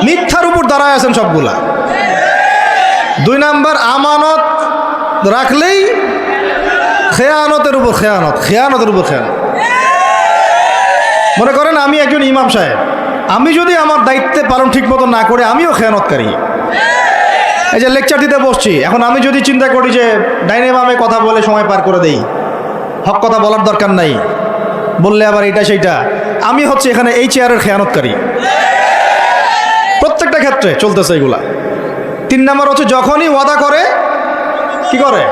মিথ্যার উপর দাঁড়ায় আছেন সবগুলা। 2 নাম্বার, আমানত রাখলেই খেয়ানতের উপর খেয়ানত, খেয়ানতের উপর খেয়ানত। মনে করেন আমি একজন ইমাম সাহেব, আমি যদি আমার দায়িত্বে পালন ঠিক মতো না করে আমিও খেয়ানতকারী। এই যে লেকচার দিতে বসছি, এখন আমি যদি চিন্তা করি যে ডাইনে বামে কথা বলে সময় পার করে দেই, হক কথা বলার দরকার নাই, বললে আবার এটা সেইটা, আমি হচ্ছে এখানে এই চেয়ারের খেয়ানতকারী। প্রত্যেকটা ক্ষেত্রে চলতেছে এগুলা। 3 নাম্বার হচ্ছে যখনই ওয়াদা করে, কি করে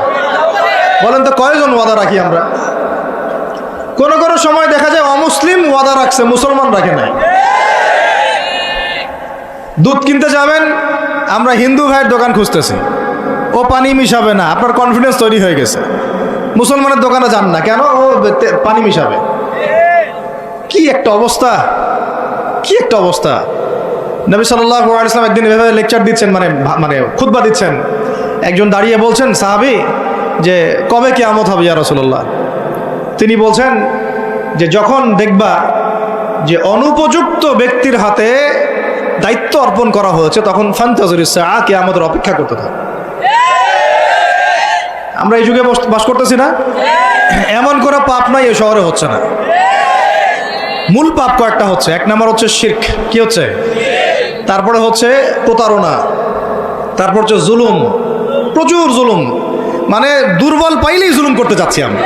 বলেন তো? কয়জন ওয়াদা রাখি আমরা? কোন কোন সময় দেখা যায় অমুসলিম ওয়াদা রাখছে, মুসলমান রাখে নাই। দুধ কিনতে যাবেন, আমরা হিন্দু ভাইয়ের দোকান খুঁজতেছি, ও পানি মিশাবে না, আপনার কনফিডেন্স তৈরি হয়ে গেছে। মুসলমানের দোকানে যান না কেন? ও পানি মিশাবে। কি একটা অবস্থা, কি একটা অবস্থা! নবী সাল্লাল্লাহু আলাইহি ওয়াসাল্লাম একদিন এভাবে লেকচার দিচ্ছেন, মানে খুতবা দিচ্ছেন। একজন দাঁড়িয়ে বলছেন, সাহাবী, যে কবে কিয়ামত হবে ইয়া রাসূলুল্লাহ? তিনি বলছেন যে যখন দেখবা যে অনুপযুক্ত ব্যক্তির হাতে দায়িত্ব অর্পণ করা হয়েছে, তখন ফান্তাযিরিস সাআ, কিয়ামতের অপেক্ষা করতে থাকো। আমরা এই যুগে বাস করতেছি না? এমন করে পাপ নাই এই শহরে হচ্ছে না। মূল পাপ কয়েকটা হচ্ছে। এক নাম্বার হচ্ছে শিরক। কি হচ্ছে? তারপরে হচ্ছে প্রতারণা, তারপর হচ্ছে জুলুম, প্রচুর জুলুম। মানে দুর্বল পাইলেই জুলুম করতে যাচ্ছি আমরা।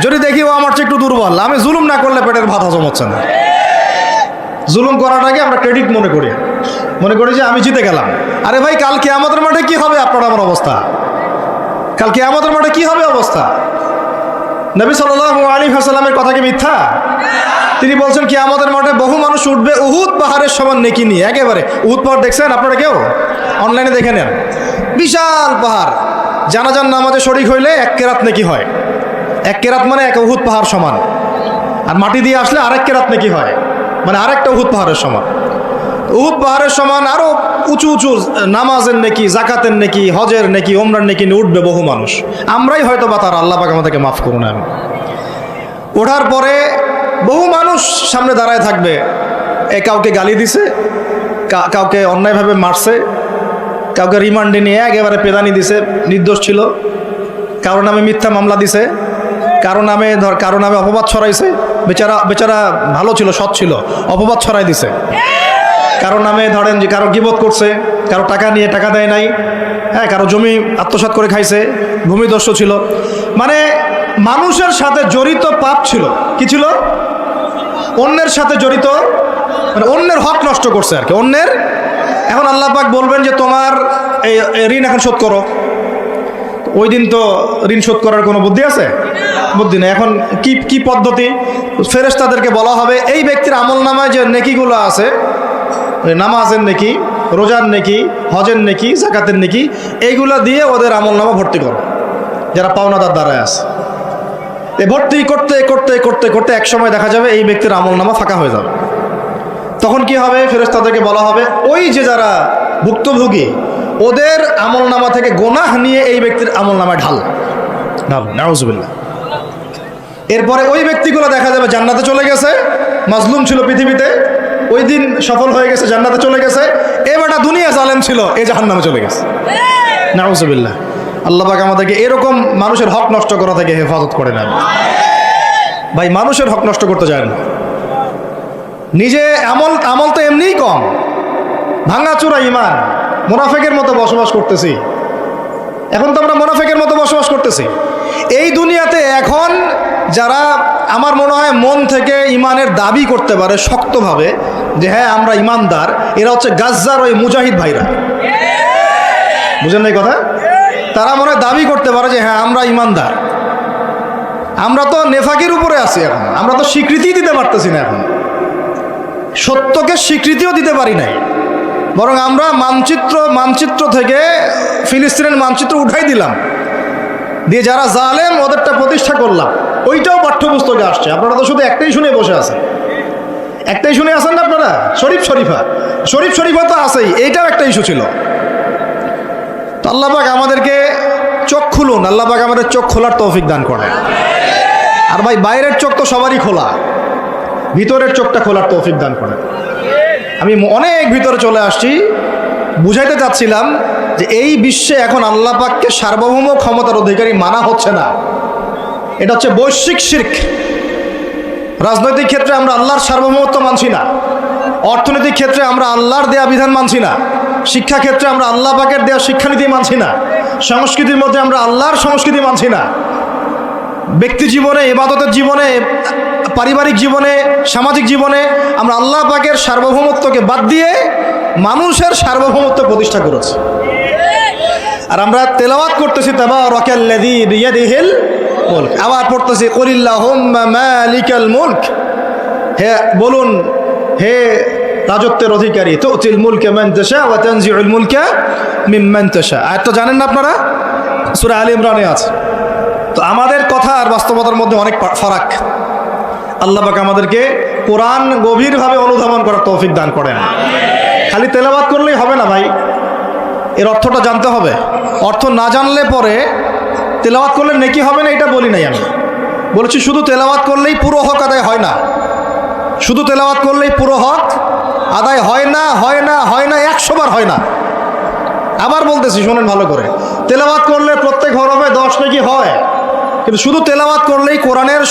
যদি দেখি ও আমার চেয়ে একটু দুর্বল, আমি জুলুম না করলে পেটের ভাত হজম হচ্ছে না। জুলুম করাটাকে আমরা ক্রেডিট মনে করি যে আমি জিতে গেলাম। আরে ভাই, কাল কিয়ামতের মাঠে কি হবে আপনার আমার অবস্থা? কাল কিয়ামতের মাঠে কি হবে অবস্থা? নবী সাল্লাল্লাহু আলাইহি ওয়াসাল্লামের কথা কি মিথ্যা? তিনি বলছেন কিয়ামতের মাঠে বহু মানুষ উঠবে উহুদ পাহাড়ের সমান নেকি নিয়ে। একেবারে উহুদ পাহাড় দেখছেন আপনারা? কেউ অনলাইনে দেখে নেন। বিশাল পাহাড়। জানাজার নামাজে শরীক হইলে 1 কেরাত নেকি হয়। 1 কেরাত মানে 1 উহুদ পাহাড় সমান। আর মাটি দিয়ে আসলে আরেক কেরাত নেকি হয়, মানে আরেকটা উহুদ পাহাড়ের সমান। উহুদ পাহাড়ের সমান আরো উঁচু উঁচু নামাজের নেকি, জাকাতের নেকি, হজের নেকি, ওমরার নেকি নিয়ে উঠবে বহু মানুষ। আমরাই হয়তো বা তারা, আল্লাহ পাক আমাদেরকে মাফ করুন। আমি ওঠার পরে বহু মানুষ সামনে দাঁড়ায় থাকবে। কাউকে গালি দিছে, কাউকে অন্যায়ভাবে মারছে, কাউকে রিমান্ডে নিয়ে একেবারে পেদানি দিছে, নির্দোষ ছিল। কারো নামে মিথ্যা মামলা দিছে, কারো নামে অপবাদ ছড়াইছে। বেচারা ভালো ছিল, সৎ ছিল, অপবাদ ছড়াই দিছে। কারো নামে ধরেন যে কারো গীবত করছে, কারো টাকা নিয়ে টাকা দেয় নাই, হ্যাঁ, কারো জমি আত্মসাৎ করে খাইছে, ভূমিদস্যু ছিল। মানে মানুষের সাথে জড়িত পাপ ছিল। কি ছিল? অন্যের সাথে জড়িত, মানে অন্যের হক নষ্ট করছে আর কি, অন্যের। এখন আল্লাহ পাক বলবেন যে তোমার এই ঋণ এখন শোধ করো। ওই দিন তো ঋণ শোধ করার কোনো বুদ্ধি আছে? বুদ্ধি নেই। এখন কি পদ্ধতি? ফেরেশতাদেরকে বলা হবে এই ব্যক্তির আমল নামায় যে নেকিগুলো আছে, নামাজের নেকি, রোজার নেকি, হজের নেকি, জাকাতের নেকি, এইগুলো দিয়ে ওদের আমল নামা ভর্তি করো, যারা পাওনাদার দ্বারায় আছে। ভর্তি করতে করতে করতে করতে এক সময় দেখা যাবে এই ব্যক্তির আমল নামা ফাঁকা হয়ে যাবে। তখন কি হবে? ফেরেশতাদেরকে বলা হবে ওই যে যারা ভুক্তভোগী, ওদের আমল নামা থেকে গোনাহ নিয়ে এই ব্যক্তির আমল নামায় ঢাল। নাউজুবিল্লাহ। এরপরে ওই ব্যক্তিগুলো দেখা যাবে জান্নাতে চলে গেছে, মাজলুম ছিল পৃথিবীতে, ওই দিন সফল হয়ে গেছে, জান্নাতে চলে গেছে। এবারটা দুনিয়া জালেম ছিল, এই জাহান্নামে চলে গেছে। নাউজুবিল্লাহ। আল্লাহ পাক আমাদেরকে এরকম মানুষের হক নষ্ট করা থেকে হেফাজত করে না। ভাই, মানুষের হক নষ্ট করতে যায় না। নিজে আমল তো এমনিই কম, ভাঙাচোরা ইমান, মুনাফিকের মতো বসবাস করতেছি। এখন তো আমরা মুনাফিকের মতো বসবাস করতেছি এই দুনিয়াতে। এখন যারা আমার মনে হয় মন থেকে ইমানের দাবি করতে পারে শক্তভাবে যে হ্যাঁ আমরা ইমানদার, এরা হচ্ছে গাজ্জার ওই মুজাহিদ ভাইরা। বুঝেন না এই কথা? তারা মনে হয় দাবি করতে পারে যে হ্যাঁ আমরা ইমানদার। আমরা তো নেফাকির উপরে আছি। এখন আমরা তো স্বীকৃতি দিতে পারতেছি না, এখন সত্যকে স্বীকৃতিও দিতে পারি নাই। বরং আমরা মানচিত্র থেকে ফিলিস্তিনের মানচিত্র উঠাই দিলাম, দিয়ে যারা জালেম ওদেরটা প্রতিষ্ঠা করলাম। ওইটাও পাঠ্যপুস্তকে আসছে। আপনারা তো শুধু একটাই শুনে বসে আছেন, একটাই শুনে আছেন না আপনারা? শরীফ শরীফা তো আছেই, এইটাও একটা ইস্যু ছিল। তো আল্লাহ পাক আমাদেরকে চোখ খুলুন, আল্লাহ পাক আমাদের চোখ খোলার তৌফিক দান করেন। আর ভাই, বাইরের চোখ তো সবারই খোলা, ভিতরের চোখটা খোলার তৌফিক দান করেন। আমি অনেক ভিতরে চলে আসছি, বুঝাইতে চাচ্ছিলাম যে এই বিশ্বে এখন আল্লাহ পাককে সার্বভৌম ক্ষমতার অধিকারী মানা হচ্ছে না। এটা হচ্ছে বৈশ্বিক শিরক। রাজনৈতিক ক্ষেত্রে আমরা আল্লাহর সার্বভৌমত্ব মানছি না, অর্থনৈতিক ক্ষেত্রে আমরা আল্লাহর দেয়া বিধান মানছি না, শিক্ষা ক্ষেত্রে আমরা আল্লাহ পাকের দেয়া শিক্ষানীতি মানছি না, সংস্কৃতির মধ্যে আমরা আল্লাহর সংস্কৃতি মানছি না, ব্যক্তি জীবনে, ইবাদতের জীবনে, পারিবারিক জীবনে, সামাজিক জীবনে আমরা আল্লাহ পাকের সার্বভৌমত্বকে বাদ দিয়ে মানুষের সার্বভৌমত্ব প্রতিষ্ঠা করেছি। আর আমরা তেলাওয়াত করতেছি তাবারাকাল্লাযী বিয়াদিহিল মুলক, আবার পড়তেছি কুলিল্লাহুম্মা মালিকাল মুলক, হে বলুন হে রাজত্বের অধিকারী, তুতিল মুলকা মান তাশা ওয়া তানজিউল মুলকা মিম্মান তাশা। আয়াত তো জানেন না আপনারা? সূরা আলে ইমরানে আছে। তো আমাদের কথা আর বাস্তবতার মধ্যে অনেক ফারাক। আল্লাহ পাক আমাদেরকে কোরআন গভীরভাবে অনুধাবন করার তৌফিক দান করেন। খালি তেলাওয়াত করলেই হবে না ভাই, এর অর্থটা জানতে হবে। অর্থ না জানলে পরে তেলাওয়াত করলে নেকি হবে না এটা বলি নাই আমি, বলেছি শুধু তেলাওয়াত করলেই পুরো হক আদায় হয় না, শুধু তেলাওয়াত করলেই পুরো হক আদায় হয় না, হয় না, হয় না, 100 বার হয় না। আবার বলতেছি শোনেন ভালো করে, তেলাওয়াত করলে প্রত্যেক হরফে 10 নেকি হয়, কিন্তু শুধু তেলাওয়াত করলেই কোরআনের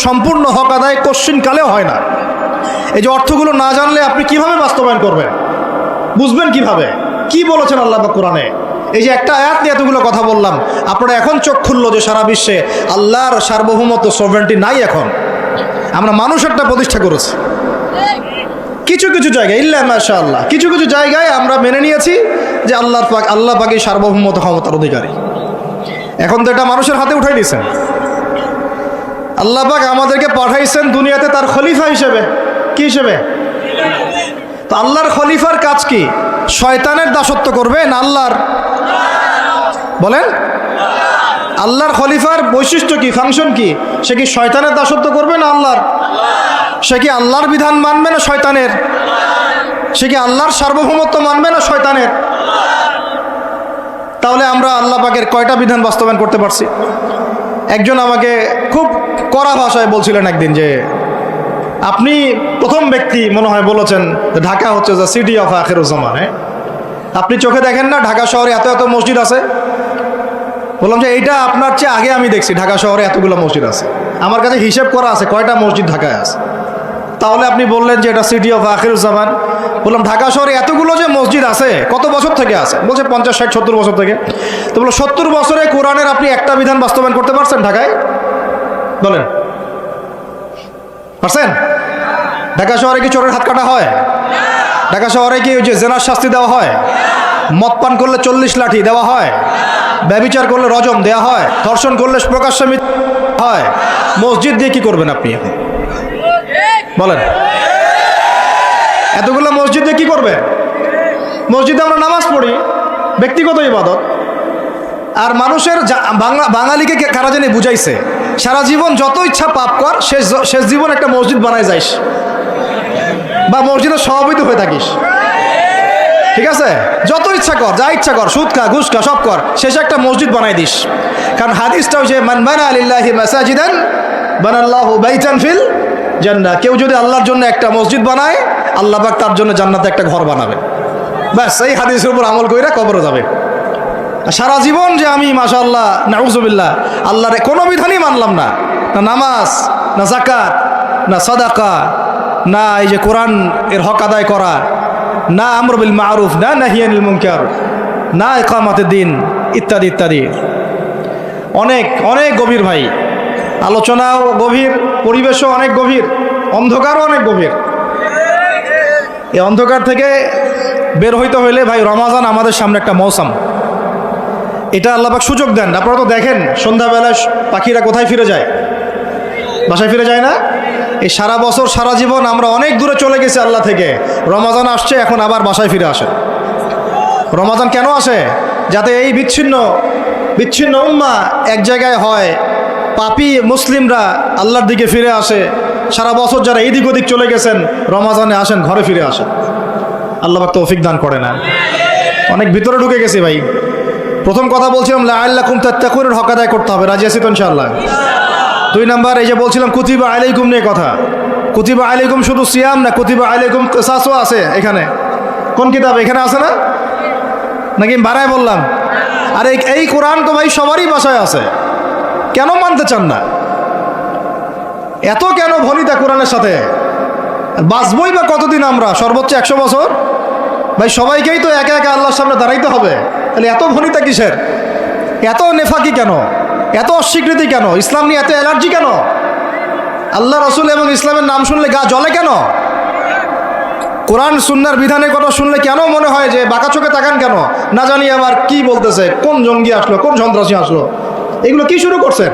সম্পূর্ণ হক আদায় কোশ্চিনকালেও হয় না। এই যে অর্থগুলো না জানলে আপনি কিভাবে বাস্তবায়ন করবেন, বুঝবেন কিভাবে, কি বলেছেন আল্লাহ পাক কোরআনে? এই যে একটা আয়াত নিয়ে এতগুলো কথা বললাম, আপনারা এখন চোখ খুললো যে সারা বিশ্বে আল্লাহর সার্বভৌমত্ব সভরেন্টি নাই। এখন আমরা মানুষ একটা প্রতিষ্ঠা করেছি কিছু কিছু জায়গায়, ইল্লা মাশাআল্লাহ, কিছু কিছু জায়গায় আমরা মেনে নিয়েছি যে আল্লাহ পাকই সার্বভৌমত্ব ক্ষমতার অধিকারী। এখন তো এটা মানুষের হাতে উঠাই দিয়েছেন। আল্লাহ পাক আমাদেরকে পাঠাইছেন দুনিয়াতে তার খলিফা হিসেবে। কি হিসেবে? তো আল্লাহর খলিফার কাজ কি? শয়তানের দাসত্ব করবে না আল্লাহর? বলেন, আল্লাহর খলিফার বৈশিষ্ট্য কি, ফাংশন কি? সে কি শয়তানের দাসত্ব করবে না আল্লাহর? সে কি আল্লাহর বিধান মানবে না শয়তানের? সে কি আল্লাহর সার্বভৌমত্ব মানবে না শয়তানের? তাহলে আমরা আল্লাহ পাকের কয়টা বিধান বাস্তবায়ন করতে পারছি? একজন আমাকে খুব কড়া ভাষায় বলছিলেন একদিন যে আপনি প্রথম ব্যক্তি মনে হয় বলেছেন ঢাকা হচ্ছে দ্য সিটি অফ আখিরুজ্জামান। আপনি চোখে দেখেন না ঢাকা শহরে এত এত মসজিদ আছে? বললাম যে এইটা আপনার চেয়ে আগে আমি দেখছি ঢাকা শহরে এতগুলো মসজিদ আছে, আমার কাছে হিসেব করা আছে কয়টা মসজিদ ঢাকায় আছে। তাহলে আপনি বললেন যে এটা সিটি অফ আখিরুজ্জামান। বললাম ঢাকা শহরে এতগুলো যে মসজিদ আছে কত বছর থেকে আছে? বলছে 50, 60, 70 বছর থেকে। তো বলো 70 বছরে কোরআনের আপনি একটা বিধান বাস্তবায়ন করতে পারছেন ঢাকায়? বলেন, পারছেন? ঢাকা শহরে কি চোরের হাত কাটা হয়? ঢাকা শহরে কি ওই যে জেনার শাস্তি দেওয়া হয়? মদ পান করলে 40 লাঠি দেওয়া হয়? ব্যভিচার করলে রজম দেওয়া হয়? ধর্ষণ করলে প্রকাশ্যে মৃত্যু হয়? মসজিদ দিয়ে কি করবেন আপনি এখন বলেন? এতগুলো মসজিদ দিয়ে কি করবেন? মসজিদে আমরা নামাজ পড়ি, ব্যক্তিগত ইবাদত। আর মানুষের বাঙালিকে কারা জানি বুঝাইছে সারা জীবন যত ইচ্ছা পাপ কর, শেষ জীবন একটা মসজিদ বানায় যাইস বা মসজিদের সভাপতি হয়ে থাকিস, ঠিক আছে? যত ইচ্ছা কর, যা ইচ্ছা কর, সুদ খা, ঘুষ খা, সব কর, শেষে একটা মসজিদ বানাই দিস। কারণ হাদিসটা হচ্ছে মান বানা লিল্লাহি মাসাজিদান বানাল্লাহু বাইতান ফিল জান্নাহ। কেউ যদি আল্লাহর জন্য একটা মসজিদ বানায়, আল্লাহ পাক তার জন্য জান্নাতে একটা ঘর বানাবে। ব্যাস, এই হাদিসের উপর আমল কইরা কবরে যাবে। সারা জীবন যে আমি মাশাআল্লাহ নাউজুবিল্লাহ আল্লাহর কোনো বিধানই মানলাম না, না নামাজ, না যাকাত, না সাদাকা, না এই যে কোরআন এর হক আদায় করা, না আমর বিল মারুফ, না নাহি আনিল মুনকার, না ইকামাতের দিন, ইত্যাদি ইত্যাদি। অনেক অনেক গভীর ভাই, আলোচনাও গভীর, পরিবেশও অনেক গভীর, অন্ধকারও অনেক গভীর। এই অন্ধকার থেকে বের হইতে হইলে ভাই রমাজান আমাদের সামনে একটা মৌসুম, এটা আল্লাহ পাক সুযোগ দেন। আপনারা তো দেখেন সন্ধ্যাবেলায় পাখিরা কোথায় ফিরে যায়? বাসায় ফিরে যায় না? এই সারা বছর সারা জীবন আমরা অনেক দূরে চলে গেছি আল্লাহ থেকে, রমাজান আসছে এখন আবার বাসায় ফিরে আসে। রমাজান কেন আসে? যাতে এই বিচ্ছিন্ন উম্মা এক জায়গায় হয়, পাপী মুসলিমরা আল্লাহর দিকে ফিরে আসে। সারা বছর যারা এদিক ওদিক চলে গেছেন রমাজানে আসেন, ঘরে ফিরে আসেন। আল্লাহ পাক তৌফিক দান করে না। অনেক ভিতরে ঢুকে গেছি ভাই। প্রথম কথা বলছিলাম লাআল্লাকুম তাত্তাকুনের হক আদায় করতে হবে, রাজি আছি তো ইনশাআল্লাহ? 2 নাম্বার এই যে বলছিলাম কুতিবা আলাইকুম নিয়ে কথা। কুতিবা আলাইকুম শুধু সিয়াম না, কুতিবা আলাইকুম কিসাসও আছে এখানে। কোন কিতাব? এখানে আছে না? নাকি বাড়ায় বললাম? আর এই কোরআন তো ভাই সবারই বাসায় আছে, কেন মানতে চান না? এত কেন ভনিতা কোরআনের সাথে? বাঁচবই বা কতদিন আমরা? সর্বোচ্চ 100 বছর। ভাই সবাইকেই তো একা একা আল্লাহর সামনে দাঁড়াইতে হবে, তাহলে এত ভনিতা কিসের? এত নেফাকি কেন? এত অস্বীকৃতি কেন? ইসলাম নিয়ে এত অ্যালার্জি কেন? আল্লাহ রসুল এবং ইসলামের নাম শুনলে গা জ্বলে কেন? কোরআন সুন্নাহর বিধানের কথা শুনলে কেন মনে হয় যে বাঁকা চোখে তাকান কেন? না জানি আবার কি বলতেছে, কোন জঙ্গি আসলো, কোন সন্ত্রাসী আসলো, এগুলো কি শুরু করছেন?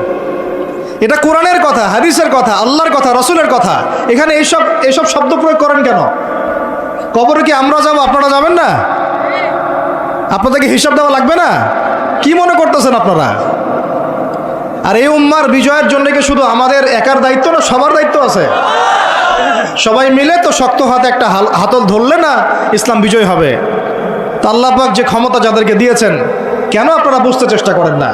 এটা কোরআনের কথা, হাদিসের কথা, আল্লাহর কথা, রসুলের কথা। এখানে এইসব শব্দ প্রয়োগ করেন কেন? কবরে কি আমরা যাব, আপনারা যাবেন না? আপনাদেরকে হিসাব দেওয়া লাগবে না? কি মনে করতেছেন আপনারা? আর এই উম্মার বিজয়ের জন্য কি শুধু আমাদের একার দায়িত্ব না, সবার দায়িত্ব আছে? সবাই মিলে তো শক্ত হাতে একটা হাতল ধরলে না ইসলাম বিজয় হবে। তা আল্লাহ পাক যে ক্ষমতা যাদেরকে দিয়েছেন, কেন আপনারা বুঝতে চেষ্টা করেন না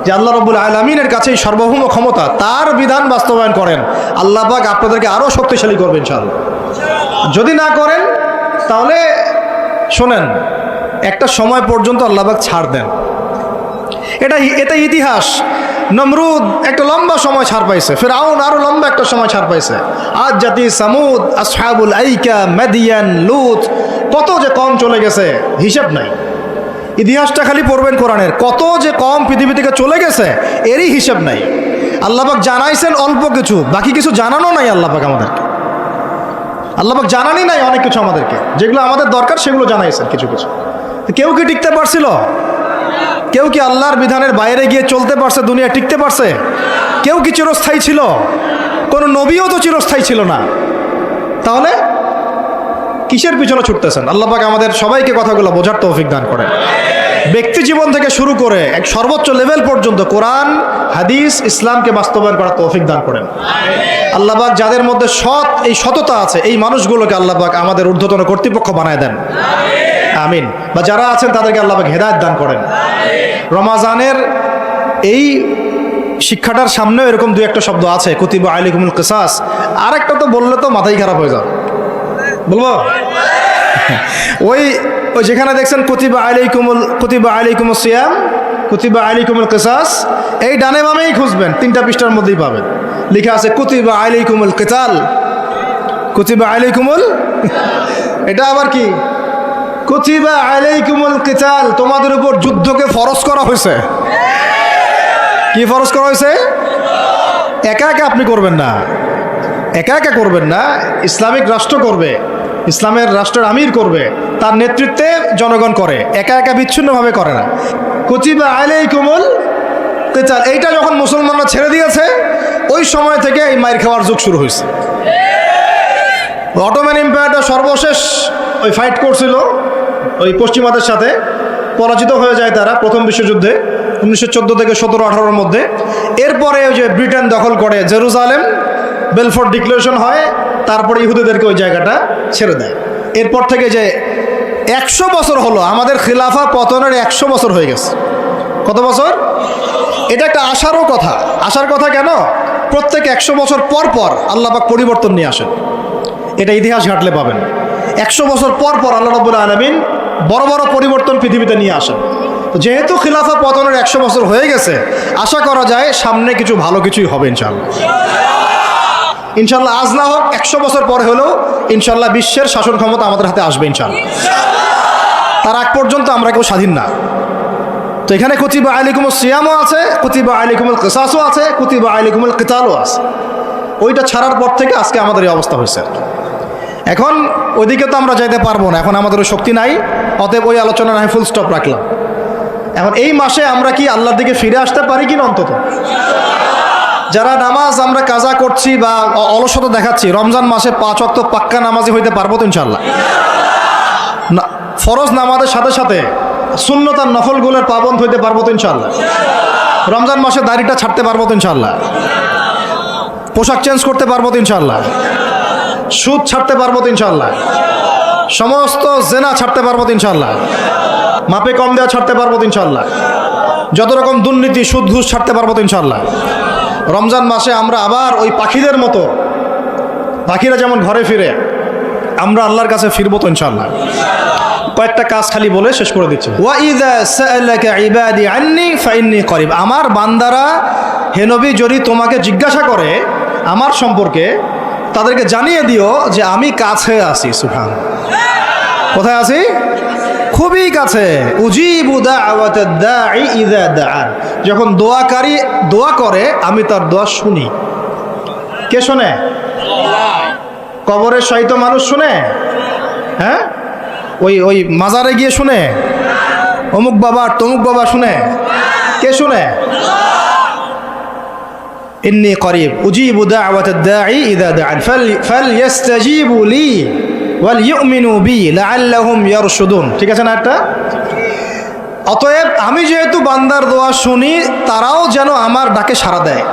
যে আল্লাহ রাব্বুল আলামিনের কাছেই সার্বভৌম ক্ষমতা, তার বিধান বাস্তবায়ন করেন, আল্লাহ পাক আপনাদেরকে আরও শক্তিশালী করবেন ইনশাআল্লাহ। যদি না করেন তাহলে শোনেন, একটা সময় পর্যন্ত আল্লাহ পাক ছাড় দেন। এটা ইতিহাস। নমরুদ একটা লম্বা সময় ছাড় পাইছে, ফিরআউন আরো লম্বা একটা সময় ছাড় পাইছে, আদ জাতি, সামুদ, আসহাবুল আইকা, মাদিয়ান, লুত, কত যে কম চলে গেছে হিসাব নাই। ইতিহাসটা খালি পড়বেন কোরআনের, কত যে কম পৃথিবী থেকে চলে গেছে এরই হিসাব নাই। আল্লাহ পাক জানাইছেন অল্প কিছু, বাকি কিছু জানানো নাই আল্লাহ পাক আমাদেরকে। আল্লাহ পাক জানানি নাই অনেক কিছু আমাদেরকে, যেগুলো আমাদের দরকার সেগুলো জানাইছেন কিছু কিছু। কেউ কি টিকতে পারছিল? কেউ কি আল্লাহর বিধানের বাইরে গিয়ে চলতে পারছে? দুনিয়া টিকতে পারছে? কেউ কি চিরস্থায়ী ছিল? কোনো নবীও তো চিরস্থায়ী ছিল না। তাহলে কিসের পিছনে ছুটতেছেন? আল্লাহ পাক আমাদের সবাইকে কথাগুলো বোঝার তৌফিক দান করেন। ব্যক্তি জীবন থেকে শুরু করে এক সর্বোচ্চ লেভেল পর্যন্ত কোরআন, হাদিস, ইসলামকে বাস্তবায়ন করার তৌফিক দান করেন। আল্লাহ পাক যাদের মধ্যে এই সততা আছে, এই মানুষগুলোকে আল্লাহ পাক আমাদের ঊর্ধ্বতন কর্তৃপক্ষ বানায় দেন, আমিন। বা যারা আছেন তাদেরকে আল্লাহ পাক হেদায়েত দান করেন। রমাজানের এই শিক্ষাটার সামনেও এরকম দুই একটা শব্দ আছে, কুতিবা আলাইকুমুল কিসাস। আর একটা তো বললে তো মাথাই খারাপ হয়ে যাবে, বলবো? ওই যেখানে দেখছেন কুতিবা আলাইকুমুস সিয়াম, কুতিবা আলাইকুমুল কিসাস, এই ডানে বামেই খুঁজবেন, 3টা পৃষ্ঠার মধ্যেই পাবেন। লেখা আছে কুতিবা আলাইকুমুল কিতাল, কুতিবা আলাইকুমুল, এটা আবার কি? কুতিবা আলাইকুমুল কিতাল, তোমাদের উপর যুদ্ধকে ফরজ করা হয়েছে। কি ফরজ করা হয়েছে? একা একা আপনি করবেন না, একা একা করবেন না, ইসলামিক রাষ্ট্র করবে, ইসলামের রাষ্ট্রের আমির করবে, তার নেতৃত্বে জনগণ করে, একা একা বিচ্ছিন্নভাবে করে না। কুতিবা আলাইকুমুল কিতাল, এইটা যখন মুসলমানরা ছেড়ে দিয়েছে ওই সময় থেকে এই মাইর খাওয়ার যুগ শুরু হয়েছে। অটোম্যান এম্পায়ারটা সর্বশেষ ওই ফাইট করছিল ওই পশ্চিমাদের সাথে, পরাজিত হয়ে যায় তারা প্রথম বিশ্বযুদ্ধে 1914 থেকে 17-18-র মধ্যে। এরপরে ওই যে ব্রিটেন দখল করে জেরুজালেম, বেলফোর্ট ডিক্লারেশন হয়, তারপরে ইহুদিদেরকে ওই জায়গাটা ছেড়ে দেয়। এরপর থেকে যে 100 বছর হলো, আমাদের খিলাফা পতনের 100 বছর হয়ে গেছে। কত বছর? এটা একটা আশারও কথা। আশার কথা কেন? প্রত্যেক 100 বছর পর পর আল্লাহ পাক পরিবর্তন নিয়ে আসেন, এটা ইতিহাস ঘাটলে পাবেন। 100 বছর পর পর আল্লাহ রাব্বুল আলামিন বড় বড় পরিবর্তন পৃথিবীতে নিয়ে আসেন। তো যেহেতু খিলাফা পতনের 100 বছর হয়ে গেছে, আশা করা যায় সামনে কিছু ভালো কিছুই হবে ইনশাআল্লাহ। ইনশাআল্লাহ আজ না হোক 100 বছর পরে হলেও ইনশাআল্লাহ বিশ্বের শাসন ক্ষমতা আমাদের হাতে আসবে ইনশাআল্লাহ। তার আগ পর্যন্ত আমরা কেউ স্বাধীন না। তো এখানে কুতিবা আলাইকুমুস সিয়ামও আছে, কুতিবা আলাইকুমুল কিসাসও আছে, কুতিবা আলাইকুমুল কিতালও আছে। ওইটা ছাড়ার পর থেকে আজকে আমাদের এই অবস্থা হয়েছে। এখন ওইদিকে তো আমরা যাইতে পারবো না, এখন আমাদের ওই শক্তি নাই, অতএব ওই আলোচনা না ফুল স্টপ রাখলাম। এখন এই মাসে আমরা কি আল্লাহর দিকে ফিরে আসতে পারি কিনা? অন্তত যারা নামাজ আমরা কাজা করছি বা অলসতা দেখাচ্ছি, রমজান মাসে 5 ওয়াক্ত পাক্কা নামাজি হইতে পারবো তো ইনশাআল্লাহ? ফরজ নামাজের সাথে সাথে সুন্নত আর নফলগুলোর পাবন্দ হইতে পারবো তো ইনশাআল্লাহ? রমজান মাসে দাড়িটা ছাড়তে পারবো তো ইনশাআল্লাহ? পোশাক চেঞ্জ করতে পারবো তো ইনশাআল্লাহ? সুদ ছাড়তে পারবো তো ইনশাআল্লাহ? সমস্ত জেনা ছাড়তে পারবো তো ইনশাআল্লাহ? মাপে কম দেওয়া ছাড়তে পারবো তো ইনশাআল্লাহ? যত রকম দুর্নীতি, সুদ, ঘুষ ছাড়তে পারবো তো ইনশাআল্লাহ? রমজান মাসে আমরা আবার ওই পাখিদের মতো, পাখিরা যেমন ঘরে ফিরে, আমরা আল্লাহর কাছে ফিরবো তো ইনশাআল্লাহ? কয়েকটা কাজ খালি বলে শেষ করে দিচ্ছি। ওয়া ইযা সাআলাকা ইবাদি আন্নী ফাইন্নী করিব, আমার বান্দারা হে নবী যদি তোমাকে জিজ্ঞাসা করে আমার সম্পর্কে, তাদেরকে জানিয়ে দিও যে আমি কাছে আছি। সুবহানাল্লাহ, কোথায় আছি? খুবই কাছে। উজিবু দাওয়াতাদ দাঈ ইযা দাআন, যখন দোয়াকারী দোয়া করে আমি তার দোয়া শুনি। কে শোনে? কবরের শহীদ মানুষ শুনে? হ্যাঁ, ওই মাজারে গিয়ে শুনে? অমুক বাবা তমুক বাবা শুনে? কে শুনে? ইন্নী করিব উজিবু দাওয়াতাদ দাঈ ইযা দাআন ফালইস্তাজিবু লি ওয়াল ইউমিনু বি লাআল্লাহুম ইয়ারশুদুন। ঠিক আছে না একটা? অতএব আমি যেহেতু বান্দার দোয়া শুনি, তারাও যেন আমার ডাকে সাড়া দেয়।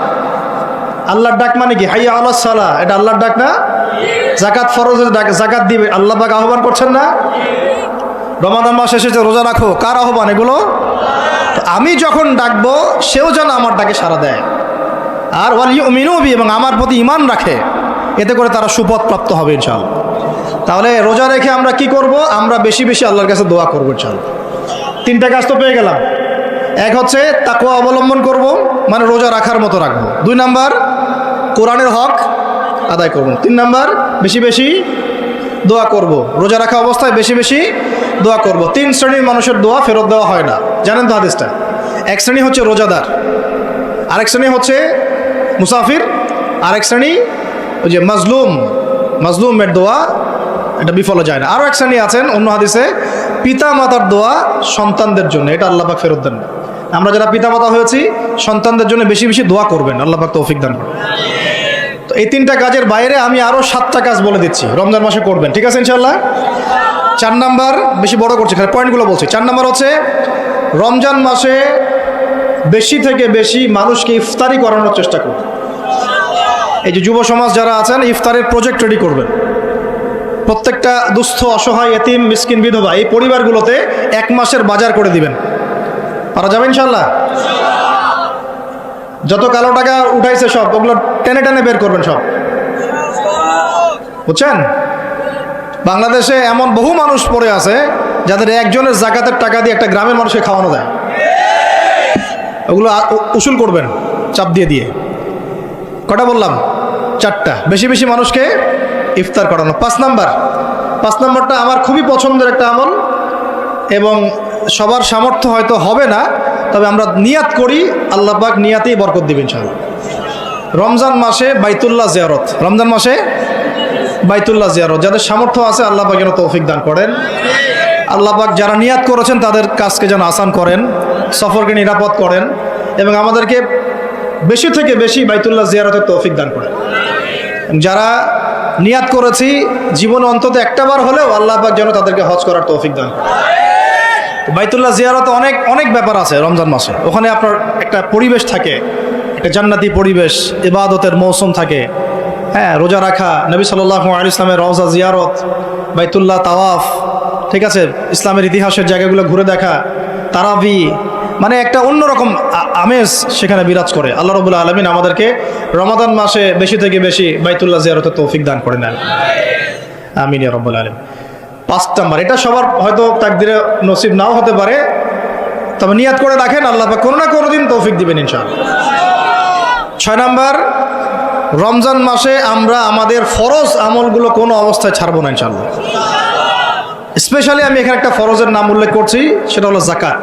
আল্লাহর ডাক মানে কি? হাইয়া আলাস সালাহ, এটা আল্লাহর ডাক না? জাকাত ফরজের ডাক, জাকাত দিবে, আল্লাহ পাক আহ্বান করছেন না? রমাদান মাস এসেছে, রোজা রাখো, কার আহ্বান এগুলো? আমি যখন ডাকবো সেও যেন আমার ডাকে সাড়া দেয়, আর ওয়াল ইউমিনু বি, এবং আমার প্রতি ঈমান রাখে, এতে করে তারা সুপথ প্রাপ্ত হবে ইনশাআল্লাহ। তাহলে রোজা রেখে আমরা কি করব? আমরা বেশি বেশি আল্লাহর কাছে দোয়া করবো ইনশাআল্লাহ। তিনটা কাজ তো পেয়ে গেলাম। এক হচ্ছে তাকওয়া অবলম্বন করব, মানে রোজা রাখার মতো রাখবো। 2 নাম্বার কোরআনের হক আদায় করব। 3 নাম্বার বেশি বেশি দোয়া করব, রোজা রাখা অবস্থায় বেশি বেশি দোয়া করব। 3 শ্রেণীর মানুষের দোয়া ফেরত দেওয়া হয় না, জানেন তো হাদিসটা? এক শ্রেণী হচ্ছে রোজাদার, আরেক শ্রেণী হচ্ছে মুসাফির, আরেক শ্রেণী ওই যে মাজলুমের দোয়া, এটা বিফলে যায় না। আরও এক শ্রেণী আছেন অন্য হাদিসে, পিতা মাতার দোয়া সন্তানদের জন্য, এটা আল্লাহ পাক ফেরত দেন না। আমরা যারা পিতা মাতা হয়েছি সন্তানদের জন্য বেশি বেশি দোয়া করবেন, আল্লাহ পাক তৌফিক দান করবেন। তো এই 3টা কাজের বাইরে আমি আরও 7টা কাজ বলে দিচ্ছি, রমজান মাসে করবেন, ঠিক আছে ইনশাআল্লাহ? 4 নাম্বার, বেশি বড় করছি, খালি পয়েন্টগুলো বলছি। 4 নাম্বার হচ্ছে রমজান মাসে বেশি থেকে বেশি মানুষকে ইফতারি করানোর চেষ্টা করবেন। এই যে যুব সমাজ যারা আছেন, ইফতারের প্রজেক্ট রেডি করবেন। প্রত্যেকটা দুস্থ, অসহায়, এতিম, মিসকিন, বিধবা এই পরিবারগুলোতে 1 মাসের বাজার করে দিবেন। পারা যাবে ইনশাআল্লাহ? যত কালো টাকা উঠাইছে সব, ওগুলো টেনে টেনে বের করবেন সব, বুঝছেন? বাংলাদেশে এমন বহু মানুষ পড়ে আছে যাদের একজনের জাকাতের টাকা দিয়ে একটা গ্রামের মানুষকে খাওয়ানো যায়। ওগুলো উসুল করবেন চাপ দিয়ে দিয়ে। কটা বললাম? 4টা। বেশি বেশি মানুষকে ইফতার করানো। 5 নাম্বারটা আমার খুবই পছন্দের একটা আমল, এবং সবার সামর্থ্য হয়তো হবে না, তবে আমরা নিয়াত করি, আল্লাহ পাক নিয়াতেই বরকত দিবেন ইনশাআল্লাহ। রমজান মাসে বাইতুল্লাহ জিয়ারত, রমজান মাসে বাইতুল্লাহ জিয়ারত, যাদের সামর্থ্য আছে আল্লাহ পাক যেন তৌফিক দান করেন। আল্লাহ পাক যারা নিয়াত করেছেন তাদের কাজকে যেন আসান করেন, সফরকে নিরাপদ করেন, এবং আমাদেরকে বেশি থেকে বেশি বাইতুল্লাহ জিয়ারতের তৌফিক দান করেন। যারা নিয়াত করেছি জীবনে অন্তত একটা বার হলেও আল্লাহ পাক যেন তাদেরকে হজ করার তৌফিক দান করেন। বাইতুল্লাহ জিয়ারতে অনেক অনেক ব্যাপার আছে রমজান মাসে। ওখানে আপনার একটা পরিবেশ থাকে, একটা জান্নাতি পরিবেশ, ইবাদতের মৌসুম থাকে। হ্যাঁ, রোজা রাখা, নবী সাল্লাল্লাহু আলাইহি ইসলামের রওজা জিয়ারত, বাইতুল্লাহ তাওয়াফ, ঠিক আছে, ইসলামের ইতিহাসের জায়গাগুলো ঘুরে দেখা, তারাবি, মানে একটা অন্যরকম আমেজ সেখানে বিরাজ করে। আল্লাহ রাব্বুল আলামিন আমাদেরকে রমাদান মাসে বেশি থেকে বেশি বাইতুল্লাহ জিয়ারতের তৌফিক দান করে নেন, আমিন ইয়া রাব্বুল আলামিন। 5 নাম্বার, এটা সবার হয়তো তাকদিরে নসিব নাও হতে পারে, তবে নিয়াত করে রাখেন, আল্লাহ পাক কোনো না কোনো দিন তৌফিক দিবেন ইনশাআল্লাহ। 6 নাম্বার, রমজান মাসে আমরা আমাদের ফরজ আমলগুলো কোনো অবস্থায় ছাড়বো না ইনশাআল্লাহ। স্পেশালি আমি এখানে একটা ফরজের নাম উল্লেখ করছি, সেটা হলো জাকাত।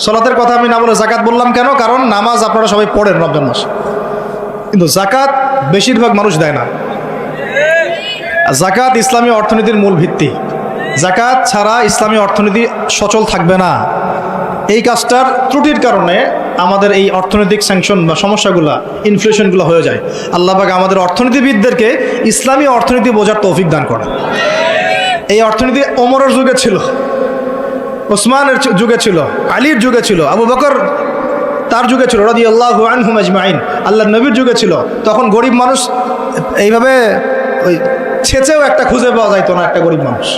সালাতের কথা আমি না বলে জাকাত বললাম কেন? কারণ নামাজ আপনারা সবাই পড়েন রমজান মাসে, কিন্তু জাকাত বেশিরভাগ মানুষ দেয় না। জাকাত ইসলামী অর্থনীতির মূল ভিত্তি। জাকাত ছাড়া ইসলামী অর্থনীতি সচল থাকবে না। এই কাজটার ত্রুটির কারণে আমাদের এই অর্থনৈতিক স্যাংশন বা সমস্যাগুলো, ইনফ্লেশনগুলো হয়ে যায়। আল্লাহ পাক আমাদের অর্থনীতিবিদদেরকে ইসলামী অর্থনীতি বোঝার তৌফিক দান করেন। এই অর্থনীতি ওমরের যুগে ছিল, ওসমানের যুগে ছিল, আলীর যুগে ছিল, আবু বকর তার যুগে ছিল, রাদিয়াল্লাহু আনহুম আজমাইন, আল্লাহর নবীর যুগে ছিল। তখন গরিব মানুষ এইভাবে ওই ছেঁচেও একটা খুঁজে পাওয়া যাইতো না, একটা গরিব মানুষ।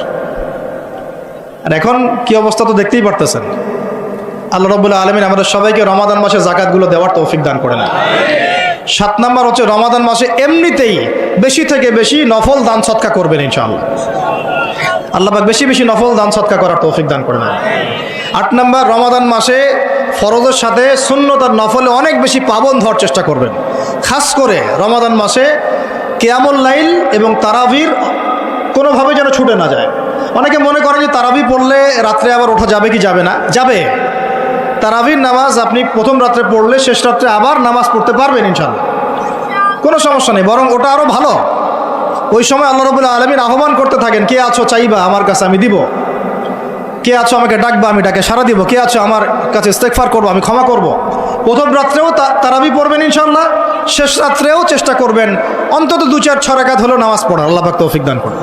আর এখন কি অবস্থা তো দেখতেই পারতেছেন। আল্লাহ রাব্বুল আলামিন আমাদের সবাইকে রমাদান মাসে জাকাতগুলো দেওয়ার তৌফিক দান করেন। 7 নাম্বার হচ্ছে রমাদান মাসে এমনিতেই বেশি থেকে বেশি নফল দান সদকা করবেন ইনশাআল্লাহ। আল্লাহ পাক বেশি বেশি নফল দান সদকা করার তৌফিক দান করেন। 8 নাম্বার, রমাদান মাসে ফরজের সাথে সুন্নত আর নফলে অনেক বেশি পাবন্ধ হওয়ার চেষ্টা করবেন। খাস করে রমাদান মাসে কিয়ামুল লাইল এবং তারাবির কোনোভাবে যেন ছুটে না যায়। অনেকে মনে করেন যে তারাবি পড়লে রাত্রে আবার ওঠা যাবে কি যাবে না? যাবে। তারাবির নামাজ আপনি প্রথম রাত্রে পড়লে শেষ রাত্রে আবার নামাজ পড়তে পারবেন ইনশাআল্লাহ, কোনো সমস্যা নেই, বরং ওটা আরও ভালো। ওই সময় আল্লাহ রাব্বুল আলামিন আহ্বান করতে থাকেন, কে আছো চাইবা আমার কাছে আমি দিব, কে আছো আমাকে ডাকবা আমি ডাকে সাড়া দিব, কে আছো আমার কাছে ইস্তেগফার করবো আমি ক্ষমা করব। প্রথম রাত্রেও তারাবি পড়বেন ইনশাআল্লাহ, শেষ রাত্রেও চেষ্টা করবেন অন্তত 2-4-6 রাকাত হলেও নামাজ পড়ার। আল্লাহ পাক তৌফিক দান করুন।